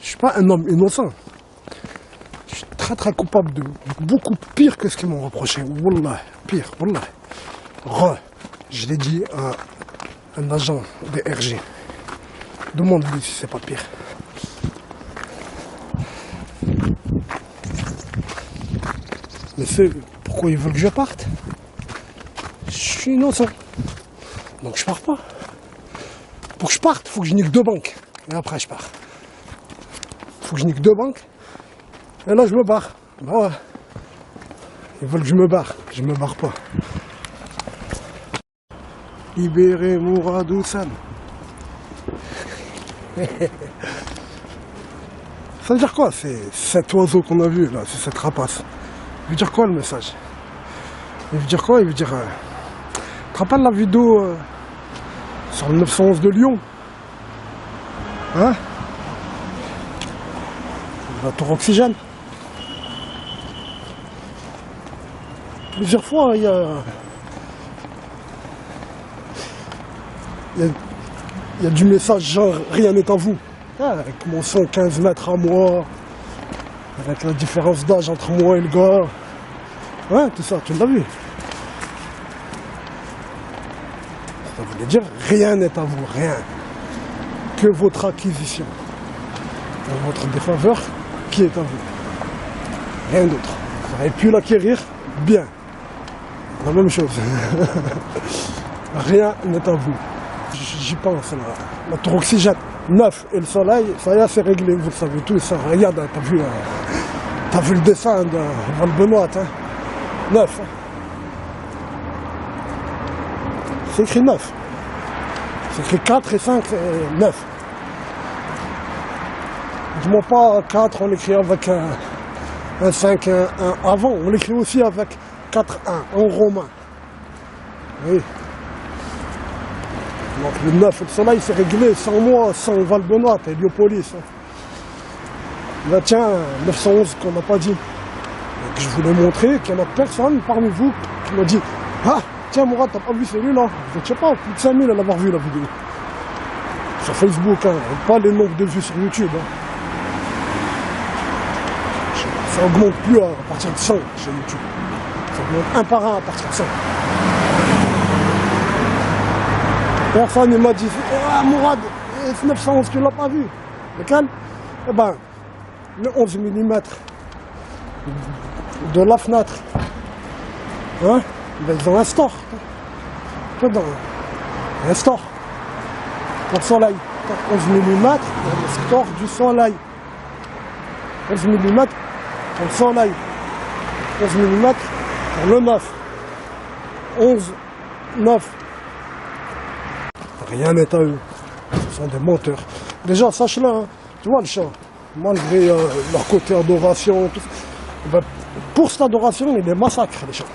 Je suis pas un homme innocent. Je suis très coupable de beaucoup pire que ce qu'ils m'ont reproché. Wallah, pire, wallah. Je l'ai dit à un agent des RG. Demande-lui si c'est pas pire. Mais c'est pourquoi ils veulent que je parte? Je suis innocent. Donc je pars pas. Pour que je parte, il faut que je nique 2 banques. Et après je pars. Il faut que je nique 2 banques. Et là je me barre. Bah ouais. Ils veulent que je me barre. Je me barre pas. Libérez Mouradou San. Ça veut dire quoi? C'est cet oiseau qu'on a vu là, c'est cette rapace. Il veut dire quoi le message? Il veut dire quoi? Il veut dire... Tu te rappelles la vidéo sur le 911 de Lyon? Hein? La tour oxygène. Plusieurs fois, il y a du message genre rien n'est à vous. Ah, avec mon 115 mètres à moi, avec la différence d'âge entre moi et le gars. Ouais, tout ça, tu l'as vu. Ça voulait dire rien n'est à vous, rien. Que votre acquisition. Dans votre défaveur, qui est à vous. Rien d'autre. Vous auriez pu l'acquérir bien. La même chose. Rien n'est à vous. J'y pense, la tour oxygène. 9 et le soleil, ça y est, c'est réglé, vous le savez tous. Ça, regarde, t'as vu le dessin de Val Benoît, hein. 9. Hein. C'est écrit 9. C'est écrit 4 et 5, et 9. Dis-moi pas 4, on l'écrit avec un 5, un 1 avant. On l'écrit aussi avec 4, 1 en romain. Oui. Donc le 9, le soleil c'est réglé sans moi, sans Val Benoît et Lyopolis. Là tiens, 911 qu'on n'a pas dit. Donc, je voulais montrer qu'il y en a personne parmi vous qui m'a dit ah tiens Mourad, t'as pas vu celui-là? Vous êtes, je sais pas, plus de 5000 à l'avoir vu la vidéo. Sur Facebook, hein, pas les nombres de vues sur YouTube. Hein. Ça augmente plus à partir de 100 sur YouTube. Ça augmente un par un à partir de 100. Personne ne m'a dit ah Mourad, c'est 911 tu l'as pas vu. Lequel? Eh ben, le 11 mm de la fenêtre. Hein? Ben, ils ont un store. Dans un store. Pour le soleil. 11 mm, le store du soleil. 11 mm pour le soleil. 11 mm pour le 9. 11, 9. Rien n'est à eux. Ce sont des menteurs. Déjà, sache-le, hein, tu vois le chant, malgré leur côté adoration, tout ça, ben, pour cette adoration, il les massacre, les chants.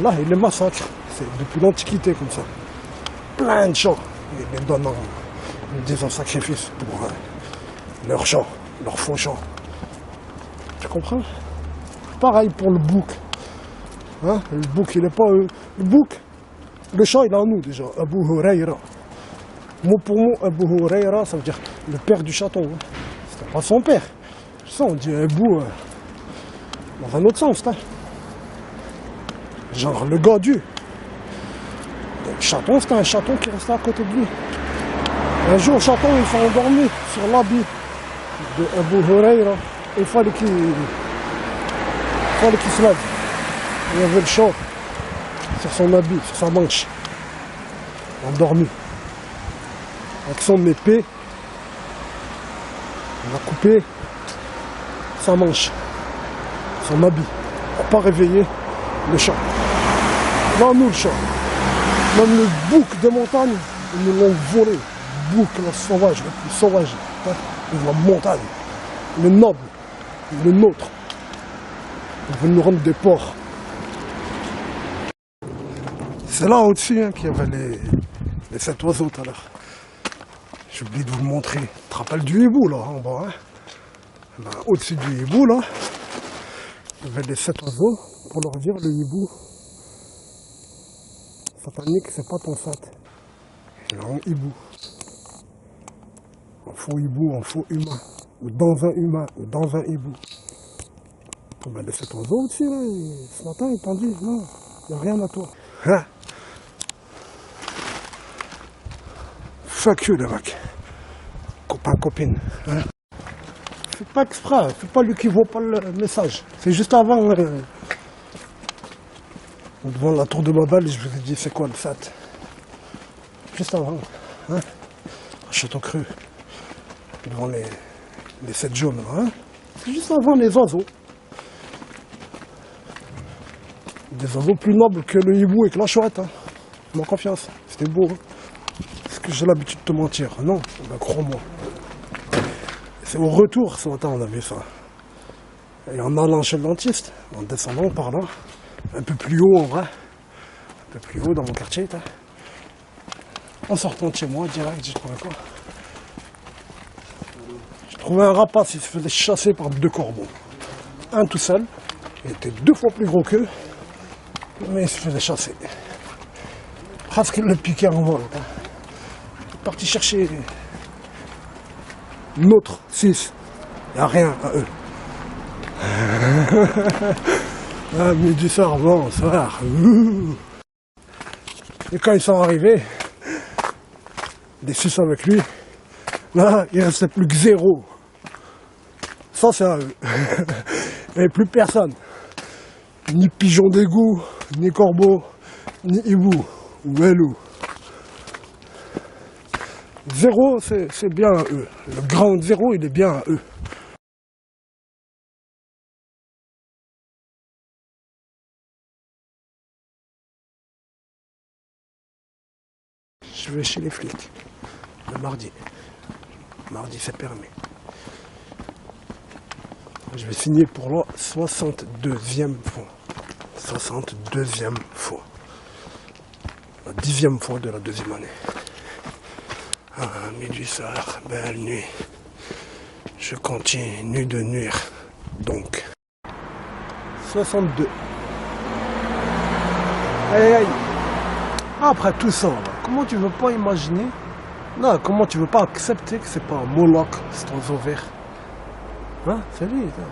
Là, il les massacre. C'est depuis l'Antiquité comme ça. Plein de chants. Ils les donnent en sacrifice pour leurs chants, leurs faux chants. Tu comprends? Pareil pour le bouc. Hein? Le bouc, il n'est pas... le bouc, le chant, il est en nous déjà. Abu Huraira. Mot pour mot, Abu Huraira, ça veut dire le père du chaton. Hein. C'était pas son père. Ça, on dit Abu dans un autre sens. Hein. Genre le gars du. Le chaton, c'était un chaton qui restait à côté de lui. Un jour, le chaton, il s'est endormi sur l'habit de Abu Huraira. Il fallait qu'il se lève. Il y avait le chat sur son habit, sur sa manche. Endormi. Avec son épée, on a coupé sa manche, son habit, pour pas réveiller le chat. Là, nous, le chat. Même le bouc de montagne, ils nous l'ont volé. Le bouc, le sauvage, le plus sauvage de la montagne. Le noble, le nôtre. Ils veulent nous rendre des porcs. C'est là au-dessus hein, qu'il y avait les 7 oiseaux tout à l'heure. J'ai oublié de vous le montrer. Tu te rappelles du hibou là en bas hein? Ben, au-dessus du hibou là, il y avait les 7 oiseaux pour leur dire le hibou satanique c'est pas ton sat. Il est en hibou. Un faux hibou, un faux humain. Ou dans un humain, ou dans un hibou. Ben, les 7 oiseaux au-dessus là, ce matin ils t'ont dit non, il n'y a rien à toi. Hein? Fuck you les mecs. Copain, copine. Hein? Fais pas exprès, fais pas lui qui voit pas le message. C'est juste avant, devant la tour de Babel, je vous ai dit c'est quoi le sat. Juste avant. Hein? Château Cru. Devant les 7 jaunes. Hein? C'est juste avant les oiseaux. Des oiseaux plus nobles que le hibou et que la chouette. Hein. Fais-moi confiance. C'était beau. Hein. Est-ce que j'ai l'habitude de te mentir? Non, ben, crois-moi. C'est au retour ce matin on a vu ça. Et en allant chez le dentiste, en descendant par là, un peu plus haut en vrai, un peu plus haut dans mon quartier, en sortant de chez moi, direct, j'ai trouvé quoi? J'ai trouvé un rapace, il se faisait chasser par 2 corbeaux. Un tout seul, il était 2 fois plus gros qu'eux, mais il se faisait chasser. Presque le piquait en vol. Il est parti chercher notre 6. Il n'y a rien à eux. Ah, midi soir, bonsoir. Et quand ils sont arrivés, des 6 avec lui, là, il ne restait plus que 0. Ça, c'est à eux. Il n'y avait plus personne. Ni pigeon d'égout, ni corbeau, ni hibou, ou loup. 0, c'est bien à eux. Le ground 0, il est bien à eux. Je vais chez les flics. Le mardi. Mardi, c'est permis. Je vais signer pour la 62e fois. 62e fois. La 10e fois de la 2e année. Ah, minuit soir, belle nuit. Je continue de nuire. Donc. 62. Aïe aïe. Après tout ça, là, comment tu veux pas imaginer? Non, comment tu veux pas accepter que c'est pas un Moloch, cet oiseau vert? Hein? C'est lui, ça.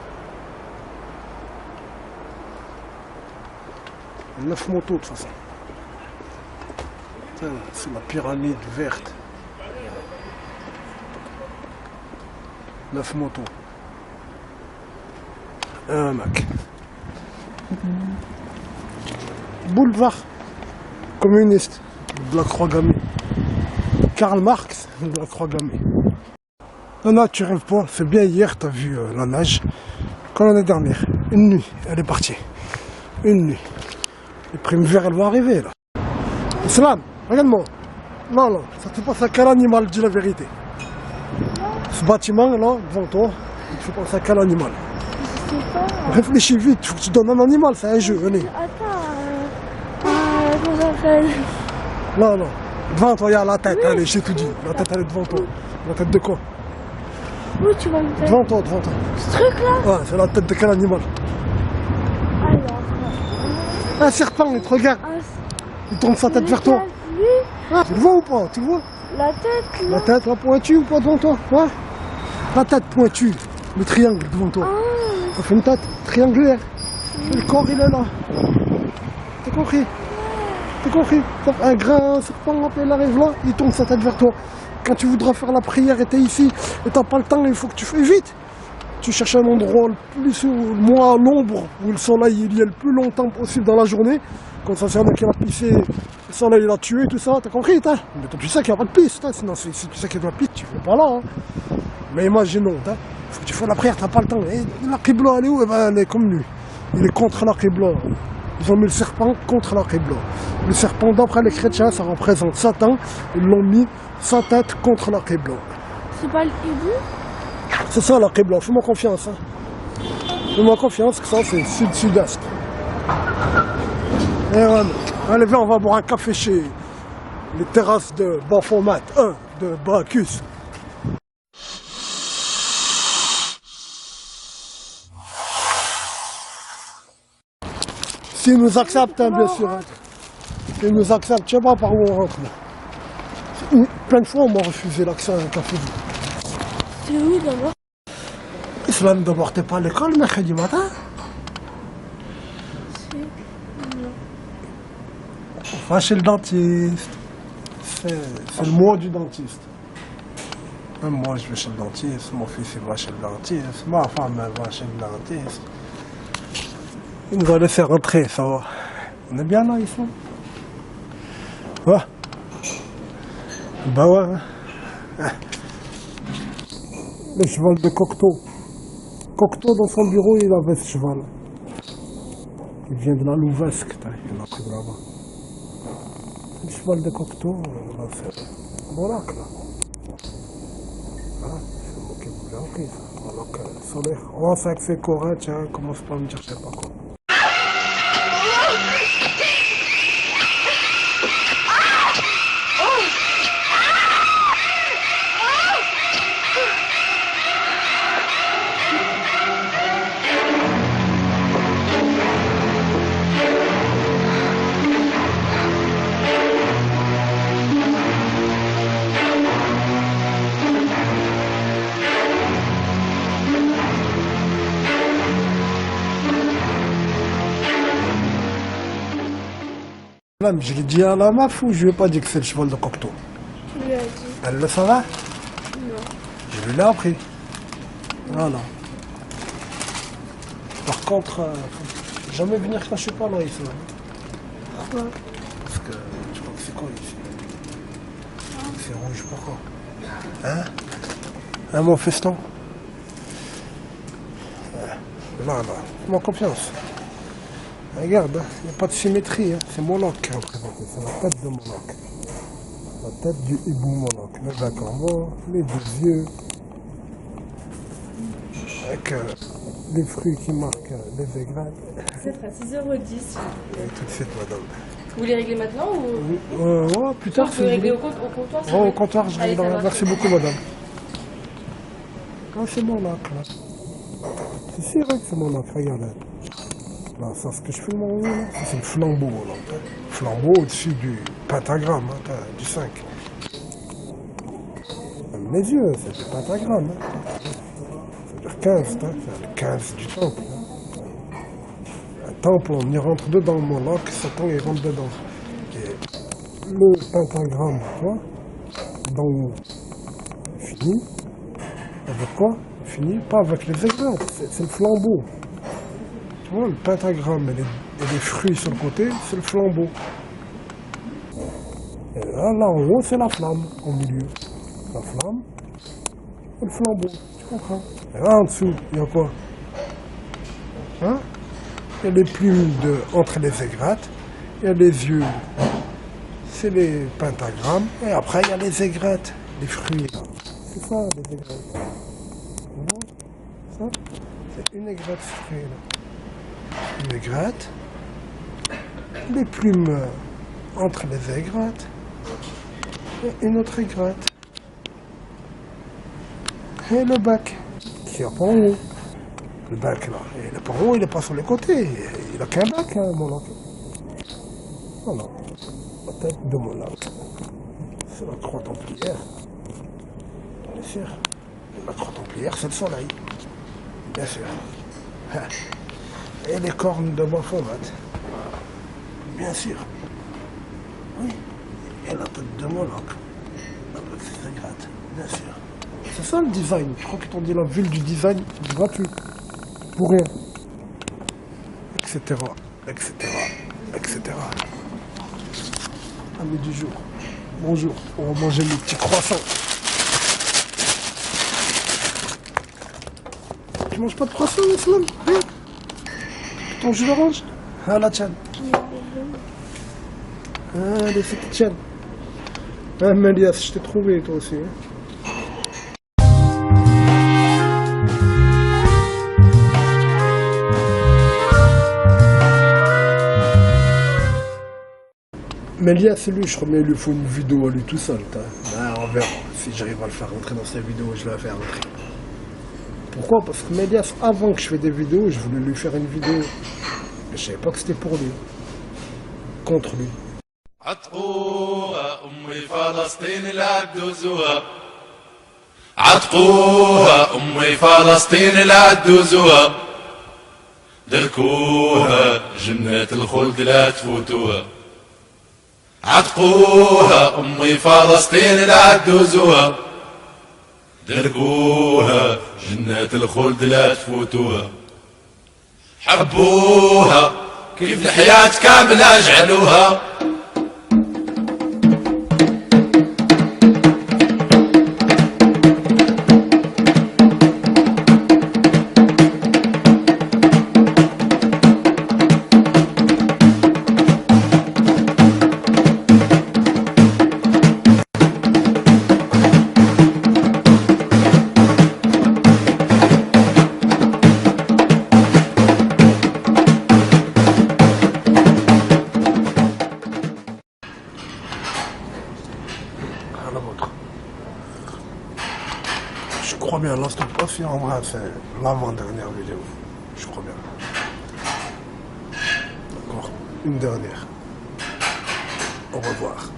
9 motos de toute façon. C'est la pyramide verte. 9 motos. Un mec. Boulevard communiste de la Croix-Gammée. Karl Marx de la Croix-Gammée. Non, tu rêves pas. C'est bien hier, t'as vu la nage. Quand l'année dernière. Une nuit, elle est partie. Une nuit. Les primes verts, elles vont arriver là. Islam, regarde-moi. Non, ça te passe à quel animal, dis la vérité. Ce bâtiment là, devant toi, il te fait penser à quel animal? Je sais pas. Réfléchis vite, il faut que tu donnes un animal, c'est un jeu, venez. Attends, comment ça s'appelle? Non, devant toi, il y a la tête, allez, j'ai tout dit. La tête, elle est devant toi. La tête de quoi? Où tu vas me faire? Devant toi. Ce truc là? Ouais, c'est la tête de quel animal? Alors. Un serpent, il te regarde. Il tourne sa tête vers toi. Lui, Ah, tu le vois ou pas? Tu le vois? la tête là. La tête, là, pointue ou pas devant toi? Ouais. La tête pointue. Le triangle devant toi. Ça fait une tête triangulaire. Et le corps, il est là. T'as compris? Un grand serpent, il arrive là, il tourne sa tête vers toi. Quand tu voudras faire la prière et t'es ici, et t'as pas le temps, il faut que tu fais vite. Tu cherches un endroit le moins à l'ombre, où le soleil il y est le plus longtemps possible dans la journée. Comme ça, c'est un mec qui va pisser, le soleil l'a tué, tout ça, t'as compris, t'as? Mais toi, tu sais qu'il n'y a pas de piste, sinon si tu sais qu'il y a de la piste, tu fais pas là. Hein. Mais imaginons, faut que tu fasses la prière, t'as pas le temps. Et la Qibla, elle est où? Eh ben, elle est comme lui. Il est contre la Qibla. Ils ont mis le serpent contre la Qibla. Le serpent, d'après les chrétiens, ça représente Satan. Ils l'ont mis sa tête contre la Qibla. C'est pas le hibou? C'est ça la Qibla, fais-moi confiance. Hein. Fais-moi confiance que ça c'est sud-sud-est. Et voilà. Allez, viens, on va boire un café chez les terrasses de Baphomet 1 de Bacchus. S'ils nous acceptent, hein, bien sûr. Hein. S'ils nous acceptent, je sais pas par où on rentre. Plein de fois, on m'a refusé l'accès à un café. C'est où d'abord? Islam, d'abord, t'es pas à l'école mercredi matin? Va chez le dentiste. C'est le mois du dentiste. Même moi, je vais chez le dentiste. Mon fils, il va chez le dentiste. Ma femme, elle va chez le dentiste. Il nous a laissé rentrer, ça va. On est bien là, ici. Ouais. Bah ouais. Hein. Le cheval de Cocteau. Cocteau, dans son bureau, il avait ce cheval. Il vient de la Louvesque, il l'a pris de là-bas. Le cheval de Cocteau, là, c'est bon lac, là. Voilà, c'est moi qui vous l'ai appris, ça. Voilà que soleil. Oh, c'est que c'est correct, tiens, commence pas à me dire je sais pas quoi. Je l'ai dit à la meuf ou je lui ai pas dit que c'est le cheval de Cocteau? Tu lui as dit. Elle le savait? Non. Je lui l'ai appris. Voilà. Par contre, faut jamais venir quand je suis pas là ici. Pourquoi? Parce que tu crois que c'est quoi ici? C'est rouge, pourquoi? Hein? Hein, mon feston? Là, fais-moi confiance. Regarde, il n'y a pas de symétrie, hein. C'est Moloch qui est représenté, c'est la tête de Moloch. La tête du hibou Moloch. Le bec en bas, les deux yeux, avec les fruits qui marquent les aigrettes. C'est à 6,10 €. Et tout de suite, madame. Vous voulez régler maintenant ou Ouais, plus tard, vous voulez régler au comptoir? Oh, au comptoir, je Allez, vais ça marche. Merci beaucoup, madame. Ah, c'est Moloch, là. C'est vrai que c'est Moloch, regarde. Là, ça, ce que je fais, mon là, ça, c'est le flambeau, là. Flambeau au-dessus du pentagramme, hein, du 5. Même les yeux, c'est du pentagramme. Hein. C'est-à-dire 15, hein, c'est le 15 du temple. Hein. Un temple, on y rentre dedans, Moloch, Satan, il rentre dedans. Et le pentagramme, tu vois, donc, fini. Avec quoi? Fini, pas avec les aigrettes, c'est le flambeau. Tu vois, le pentagramme et les fruits sur le côté, c'est le flambeau. Et là en haut, c'est la flamme, au milieu. La flamme et le flambeau, tu comprends? Et là en dessous, il y a quoi? Hein? Il y a les plumes entre les aigrettes, il y a les yeux, c'est les pentagrammes, et après il y a les aigrettes, les fruits. C'est ça, les aigrettes. Ça, c'est une aigrette fruit, là. Une aigrette, les plumes entre les aigrettes, et une autre aigrette. Et le bec, qui est pas en haut. Le bec, là, il est pas en haut, il n'est pas sur les côtés. Il n'a qu'un bec, hein, Moloch. Voilà, la tête de Moloch. C'est la croix templière. Bien sûr. La croix templière, c'est le soleil. Bien sûr. Et les cornes de Baphomet. Bien sûr. Oui. Et la tête de Moloch. Avec ses aigrettes. Bien sûr. C'est ça le design. Je crois que t'ont dit la ville du design gratuit. Pour rien. Etc. Etc. Etc. Amis du jour. Bonjour. On va manger mes petits croissants. Tu manges pas de croissant, Islam? Rien. Ton jus d'orange? Ah, la tienne. Ah, allez, c'est tienne. Ah, Mélias, je t'ai trouvé, toi aussi. Hein. Mélias, c'est lui, je remets, il lui faut une vidéo à lui tout seul. Ah, on verra. Si j'arrive à le faire rentrer dans sa vidéo, je vais la faire rentrer. Pourquoi? Parce que Mélias, avant que je fais des vidéos, je voulais lui faire une vidéo. Mais je savais pas que c'était pour lui. Contre lui. عتقوها أمي فلسطين لا تدوزوها عتقوها أمي فلسطين لا تدوزوها دركوها جنة الخلد لا تفوتوها عتقوها أمي فلسطين لا تدوزوها دركوها جنة الخلد لا تفوتوها حبوها كيف الحياة كاملة جعلوها Je crois bien, là, cette fois-ci, en vrai, c'est l'avant-dernière vidéo. Je crois bien. D'accord. Une dernière. Au revoir.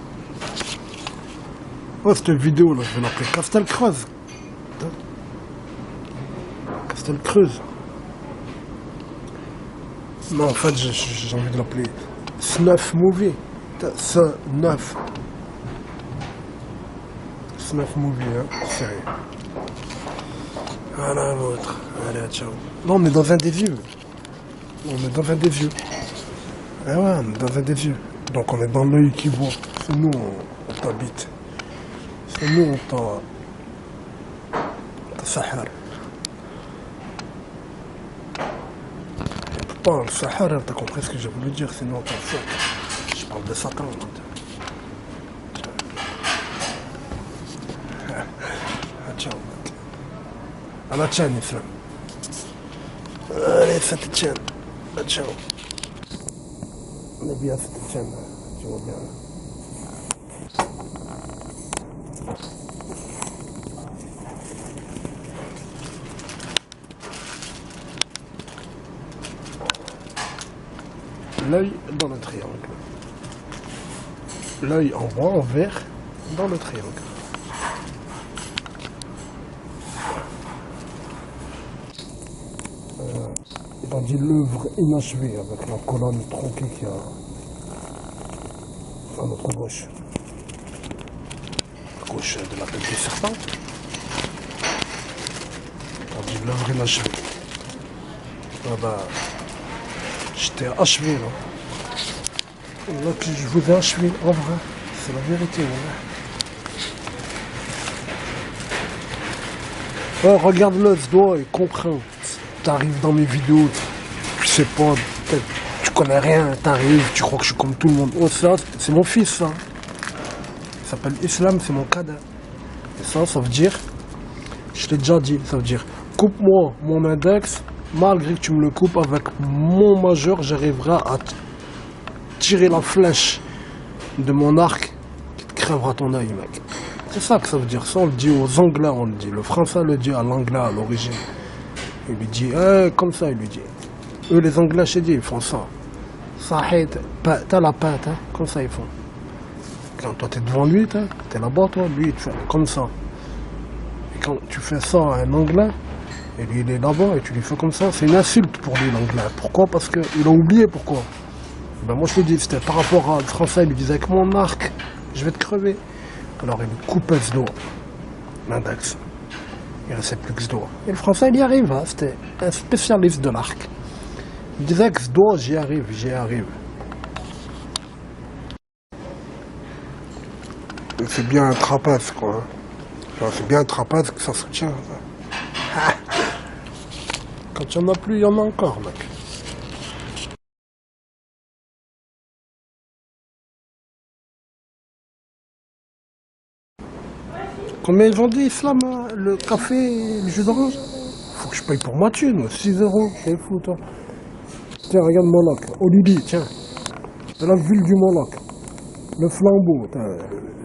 Oh, cette vidéo-là, je vais l'appeler Castelcreuse. Castelcreuse. Non, en fait, j'ai envie de l'appeler Snuff Movie. Snuff. Snuff Movie, hein, sérieux. Voilà l'autre. Allez, ciao. Non, on est dans un des vieux. On est dans un des vieux. Eh ouais, on est dans un des vieux. Donc on est dans l'œil qui voit. C'est nous, on t'habite. C'est nous, Sahara. Pas le Sahara, t'as compris ce que j'ai voulu dire, sinon t'en fous. Je parle de Satan. Ciao. À la tienne, Islam. Allez, ça te tient. Ciao. On est bien, ça te tient. Tu vois bien. L'œil dans le triangle. L'œil en rond, en vert, dans le triangle. Il a dit l'œuvre inachevée avec la colonne tronquée qui a à notre gauche. À gauche de la tête du serpent. Il a dit l'œuvre inachevée. Ah bah, j'étais achevé là. Là que je vous ai achevé, en vrai. C'est la vérité, ouais. Ouais, regarde-le, ce doigt et comprends. T'arrives dans mes vidéos, tu sais pas, tu connais rien, t'arrives, tu crois que je suis comme tout le monde. Oh, ça, c'est mon fils, ça. Il s'appelle Islam, c'est mon cadet. Et ça veut dire, je t'ai déjà dit, ça veut dire, coupe-moi mon index, malgré que tu me le coupes avec mon majeur, j'arriverai à tirer la flèche de mon arc qui te crèvera ton œil, mec. C'est ça que ça veut dire. Ça, on le dit aux Anglais, on le dit. Le Français le dit à l'Anglais à l'origine. Il lui dit, comme ça, il lui dit. Eux, les Anglais, je dis, ils font ça. Ça aide, t'as la pâte, hein, comme ça, ils font. Quand toi, t'es devant lui, t'es là-bas, toi, lui, il te fait comme ça. Et quand tu fais ça à un Anglais, et lui, il est là-bas, et tu lui fais comme ça, c'est une insulte pour lui, l'Anglais. Pourquoi? Parce qu'il a oublié pourquoi. Ben, moi, je te dis, c'était par rapport à le Français, il lui disait, avec mon arc, je vais te crever. Alors, il lui coupait ce doigt, l'index. Il ne restait plus que ce doigt. Et le Français, il y arrive, hein. C'était un spécialiste de l'arc. Il disait que ce doigt, j'y arrive, j'y arrive. C'est bien un trapèze, quoi. Hein. Enfin, c'est bien un trapèze que ça se tient. Ça. Quand il n'y en a plus, il y en a encore, mec. Combien ils vendent Islam, le café et le jus d'orange? Faut que je paye pour ma thune, 6 €. C'est fou, toi. Tiens, regarde Moloch, Olivier, tiens. De la ville du Moloch. Le flambeau,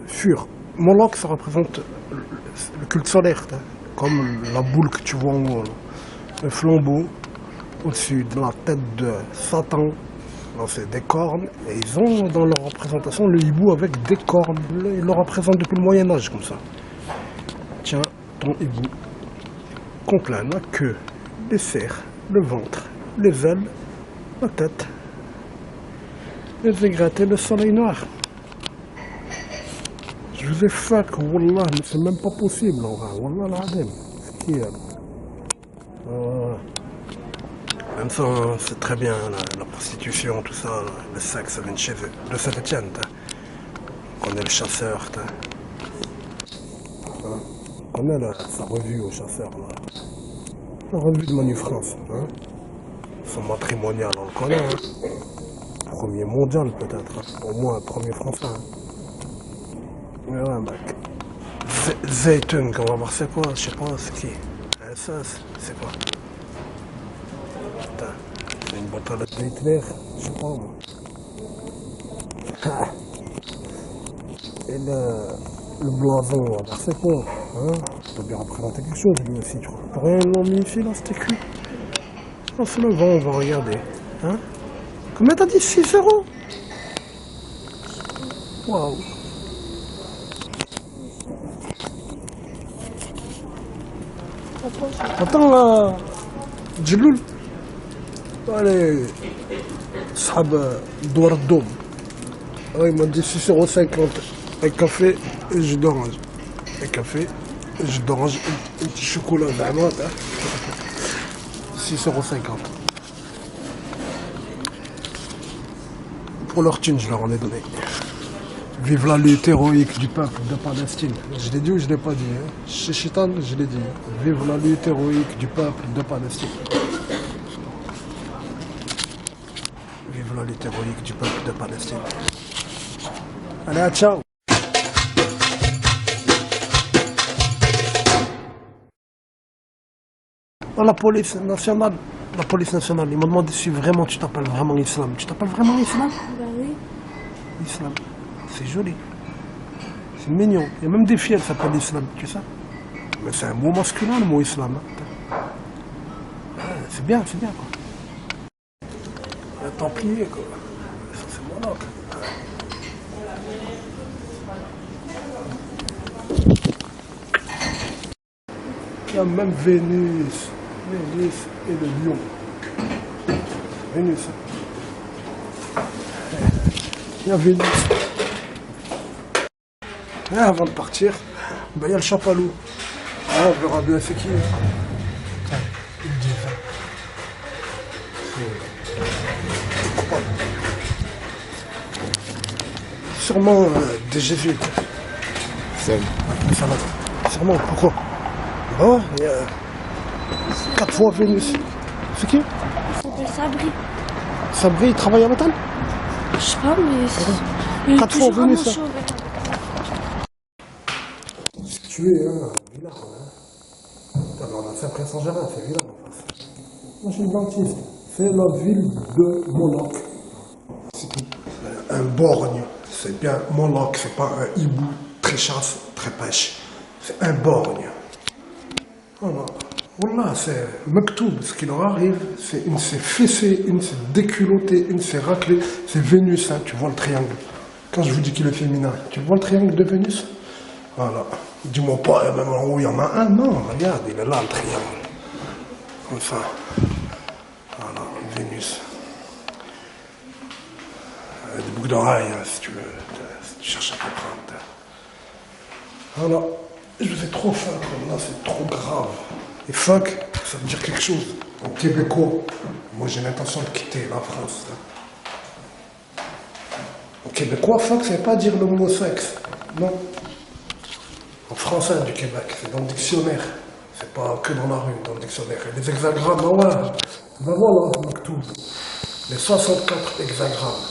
fur. Moloch, ça représente le culte solaire, comme la boule que tu vois en haut. Là. Le flambeau, au-dessus de la tête de Satan. Là, c'est des cornes. Et ils ont dans leur représentation le hibou avec des cornes. Ils le représentent depuis le Moyen-Âge, comme ça. Tiens, ton hibou complet, la queue, les serres, le ventre, les ailes, la tête, les aigrettes et le soleil noir. Je vous ai fait que, wallah, mais c'est même pas possible, en vrai. Wallah, l'adem. Ce qui est. Même ça, c'est très bien, la prostitution, tout ça, le sexe, ça vient de chez eux. De Saint-Etienne, on est le chasseur, on connaît sa revue au chasseur, là. La revue de Manu France, hein. Son matrimonial, on le connaît, hein. Premier mondial, peut-être, hein. Au moins premier français, hein. Mais ouais, mec. Zaytun, qu'on va voir c'est quoi, je sais pas, c'est qui. Ça, c'est quoi? Putain, c'est une boîte à lettres d'Hitler, je sais pas, moi. Et le blason, on va voir c'est quoi, hein? Ça doit bien représenter quelque chose, lui aussi, tu crois. Pour rien, ils l'ont mis ici, dans cet écu. On se le vend, on va regarder, hein? Combien t'as dit? 6 €? Waouh! Attends là, Djiloul. Allez, Sahab Douar Doum. Il m'a dit 6,50 €. Un café et jus d'orange. Un café, jus d'orange, un petit chocolat d'amande. 6,50 €. Pour leur thune, je leur en ai donné. Vive la lutte héroïque du peuple de Palestine. Je l'ai dit ou je ne l'ai pas dit hein? Chez Chitan, je l'ai dit. Vive la lutte héroïque du peuple de Palestine. Vive la lutte héroïque du peuple de Palestine. Allez, ciao. La police nationale, ils m'ont demandé si vraiment tu t'appelles vraiment Islam. Tu t'appelles vraiment Islam? Bah oui. Islam, c'est joli. C'est mignon. Il y a même des filles, elles s'appellent Islam, tu sais. Mais c'est un mot masculin, le mot Islam. Hein. Ouais, c'est bien quoi. Un templier quoi. Ça c'est mon oncle. Il y a même Vénus et le lion. Vénus. Il y a Vénus. Et avant de partir, ben, il y a le chapalou. Ah, on verra bien c'est qui. Il dit sûrement des jésuites. Ça va. Sûrement, pourquoi? Oh, il y a 4 fois Vénus. C'est qui? Il s'appelle Sabri. Sabri, il travaille à l'hôtel? Je sais pas, mais... 4 fois Vénus. C'est tué, hein, Villars. Hein. On a fait Saint-Gérin, c'est Villars en face. Moi, je suis dentiste. C'est la ville de Moloch. C'est tout. Un borgne. C'est bien Moloch, c'est pas un hibou. Très chasse, très pêche. C'est un borgne. Voilà. Voilà, c'est Mektoub, ce qui leur arrive, c'est une s'est fessée, une s'est déculottée, une s'est raclée. C'est Vénus, hein, tu vois le triangle. Quand je vous dis qu'il est féminin, tu vois le triangle de Vénus? Voilà. Dis-moi pas, même en haut, il y en a un. Non, regarde, il est là, le triangle. Comme ça. Voilà, Vénus. Des boucles d'oreilles, hein, si tu veux, si tu cherches à comprendre. Voilà. Je vous ai trop fuck, là, c'est trop grave. Et fuck, ça veut dire quelque chose. En québécois, moi j'ai l'intention de quitter la France. En québécois, fuck, ça veut pas dire le mot sexe. Non. En français du Québec, c'est dans le dictionnaire. C'est pas que dans la rue, dans le dictionnaire. Et les hexagrammes, ah ouais. Ben voilà, Mektoub. Les 64 hexagrammes.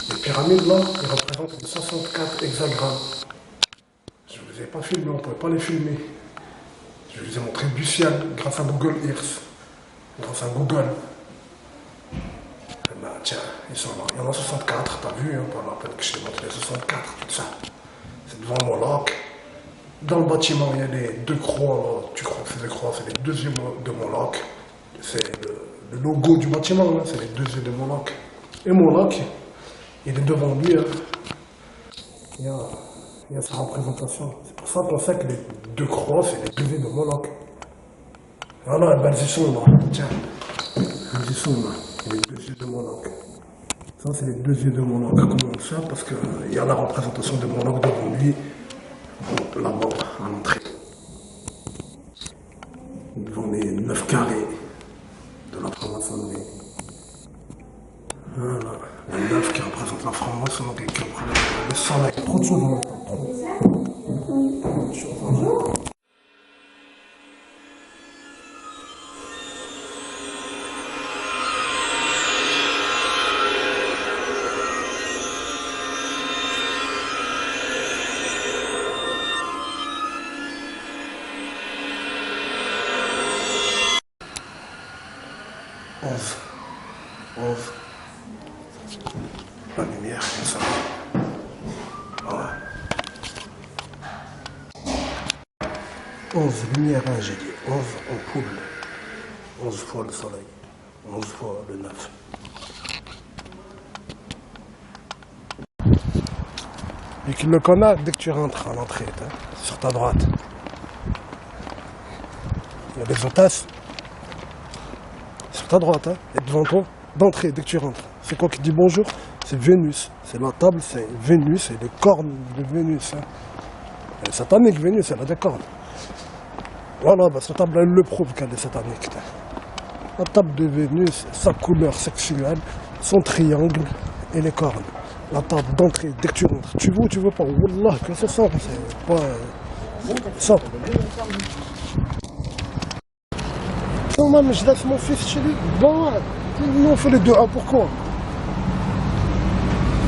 Les pyramides là, ils représentent les 64 hexagrammes. Je ne vous ai pas filmé, on ne pouvait pas les filmer. Je vous ai montré du ciel grâce à Google Earth. Grâce à Google. Et ben tiens, ils sont là. Il y en a 64, t'as vu, hein, par la peine que je t'ai montré les 64, tout ça. C'est devant Moloch. Dans le bâtiment, il y a les 2 croix, là. Tu crois que c'est des croix, c'est les 2 yeux de Moloch. C'est le logo du bâtiment, hein, c'est les 2 yeux de Moloch. Et Moloch, il est devant lui. Hein. Il y a sa représentation. C'est pour ça qu'on sait que les 2 croix, c'est les 2 yeux de Moloch. Voilà, ben, ils sont là. Tiens, ils sont là. Les 2 yeux de Moloch. Ça, c'est les 2 yeux de Moloch. Comment ça? Parce qu'il y a la représentation de Moloch devant lui, là-bas, à l'entrée. Devant les 9 carrés de la franc-maçonnerie. Voilà, les 9 qui représentent la franc-maçonnerie, qui représentent le soleil. Trop de choses en même temps. Trop de choses en même temps. La lumière, comme ça. Voilà. 11 lumières, hein, j'ai dit. 11 ampoules. 11 fois le soleil. 11 fois le 9. Et qu'il le connaît dès que tu rentres à l'entrée, hein, sur ta droite. Il y a des hôtesses. Sur ta droite, hein, et devant toi, d'entrée, dès que tu rentres. C'est quoi qui dit bonjour? C'est Vénus. C'est la table, c'est Vénus, et les cornes de Vénus. Hein. Elle est satanique, Vénus, elle a des cornes. Voilà, bah, cette table, elle le prouve qu'elle est satanique. La table de Vénus, sa couleur sexuelle, son triangle et les cornes. La table d'entrée, dès que tu rentres, tu veux ou tu veux pas, wallah que c'est ça, c'est pas ça. Non, même je laisse mon fils chez lui. Bon, nous on fait les 2A, pourquoi?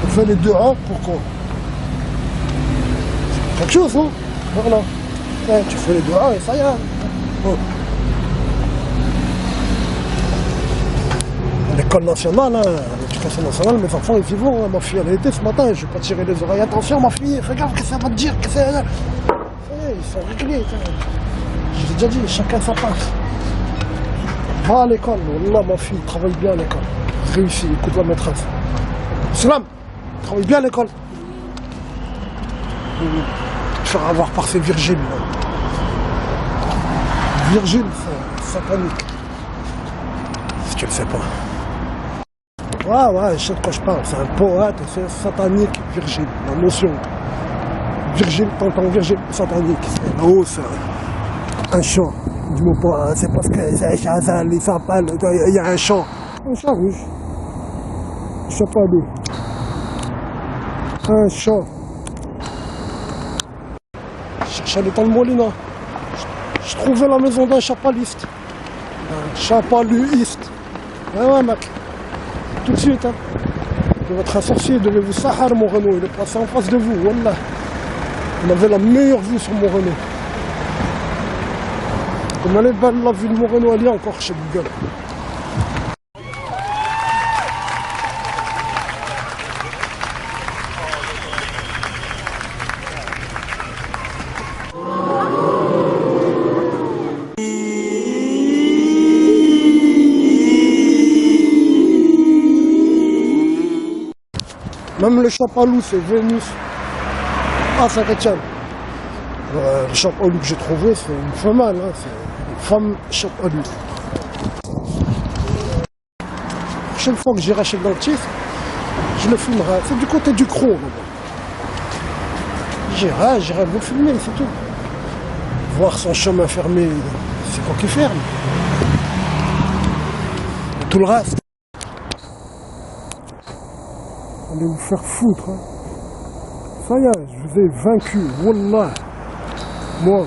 On fait les 2A, pourquoi? C'est quelque chose, non? Voilà. Tu fais les 2A et ça y est. Oh. L'école nationale, l'éducation nationale, mes enfants ils y vont, hein. Ma fille elle a été ce matin, je vais pas tirer les oreilles. Attention ma fille, regarde ce que ça va te dire, que c'est. Ça y est, ils sont réglés. J'ai déjà dit, chacun sa place. Va à l'école, là ma fille travaille bien à l'école. Réussit, écoute la maîtresse. Salam, travaille bien à l'école. Faire avoir par ces Virgile. Virgile, c'est satanique. Si tu le sais pas. Ouais, je sais de quoi je parle. C'est un poète, c'est satanique, Virgile. La notion. Virgile, t'entends Virgile, satanique. Là-haut, c'est un chant. Dis-moi pas, c'est parce que c'est Chazal, il s'appelle, il y a un chant. Un chant rouge. Je sais pas d'où. Un chant. Je cherchais le Talmolina. Je trouvais la maison d'un chapaliste. Un chapaluiste. Ouais, mec. Tout de suite, hein. Votre sorcier devait vous sahar, mon Renault. Il est passé en face de vous, wallah. Il avait la meilleure vue sur mon Renault. Comme elle est belle la vue de mon Renault, elle y est encore chez Google. Même le chapalou, c'est Vénus. Ah, Saint-Étienne. Le chapalou que j'ai trouvé, c'est une femelle. Hein. C'est une femme chapalou. La prochaine fois que j'irai chez le dentiste, je le filmerai. C'est du côté du Cros. J'irai vous filmer, c'est tout. Voir son chemin fermé, c'est quoi qui ferme. Et tout le reste. Allez vous faire foutre. Hein. Ça y est, je vous ai vaincu. Wallah. Moi.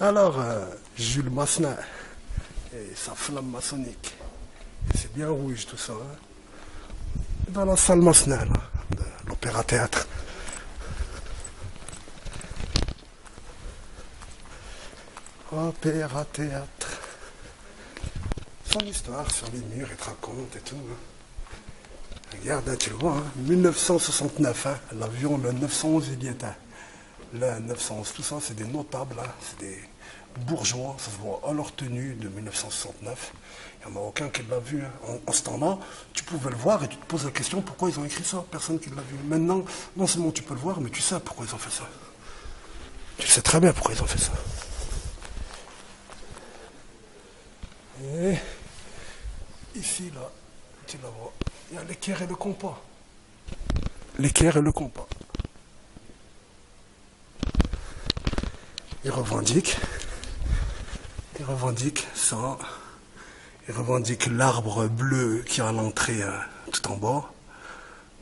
Alors, Jules Massenet et sa flamme maçonnique, c'est bien rouge tout ça, hein. Dans la salle Massenet, là, de l'opéra-théâtre. Opéra-théâtre. Son histoire sur les murs, il te raconte et tout. Hein. Regarde, hein, tu le vois, hein, 1969, hein, l'avion, le 911, il y était. Le 911, tout ça, c'est des notables, hein, c'est des bourgeois, ça se voit à leur tenue de 1969. Il n'y en a aucun qui l'a vu. Hein. En ce temps-là, tu pouvais le voir et tu te poses la question pourquoi ils ont écrit ça. Personne qui l'a vu. Maintenant, non seulement tu peux le voir, mais tu sais pourquoi ils ont fait ça. Tu sais très bien pourquoi ils ont fait ça. Et ici, là, tu la vois, il y a l'équerre et le compas. L'équerre et le compas. Ils revendiquent ça, ils revendiquent l'arbre bleu qui est à l'entrée tout en bas,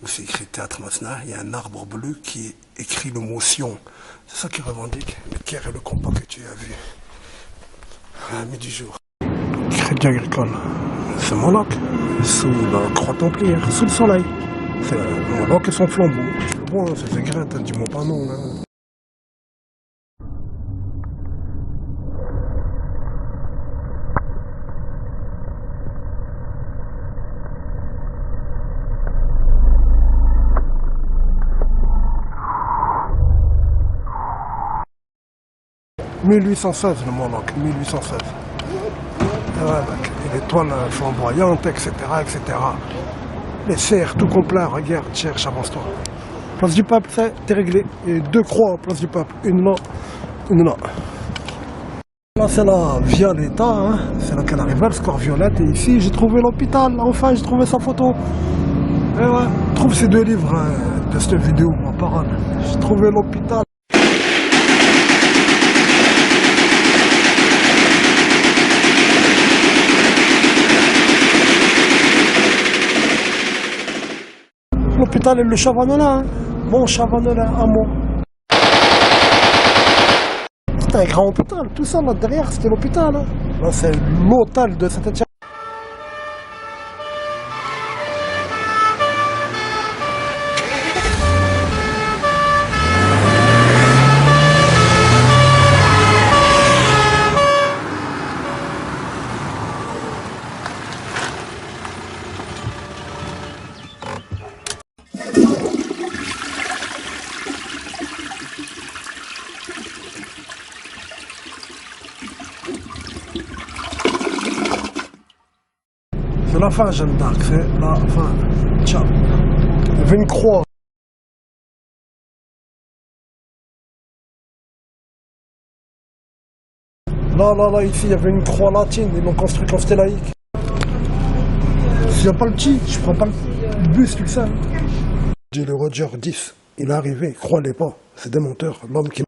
où c'est écrit Théâtre Massenet, il y a un arbre bleu qui écrit le mot Sion. C'est ça qu'ils revendiquent, l'équerre et le compas que tu as vu à midi du jour. Crédit Agricole, c'est Moloch, sous la croix templière, sous le soleil. C'est Moloch et son flambeau. Tu le vois, c'est Zégrette, dis-moi pas non. Là. « 1816, le Moloch, 1816. Ouais, l'étoile flamboyante, etc., etc. Les serres, tout complet, regarde, cherche, avance-toi. Place du Peuple, c'est réglé. Il y a 2 croix, Place du Peuple. Une là, une là. Là, c'est la Violetta, hein. C'est là qu'elle arrive, le score Violette. Et ici, j'ai trouvé l'hôpital. Enfin, j'ai trouvé sa photo. Et ouais, je trouve ces 2 livres de cette vidéo, ma parole. J'ai trouvé l'hôpital. L'hôpital et le Chavanolin, hein. Mon Chavanolin à moi. C'était un grand hôpital, tout ça là derrière c'était l'hôpital. Hein. Là c'est l'hôtel de Saint-Etienne. C'est la fin, Jeanne d'Arc, c'est la fin. Ciao. Il y avait une croix. Là, ici, il y avait une croix latine, ils l'ont construite en stélaïque. S'il n'y a pas le petit, je prends pas le bus, tu le sais. J'ai le Roger 10, il est arrivé, croyez pas, c'est des menteurs, l'homme qui...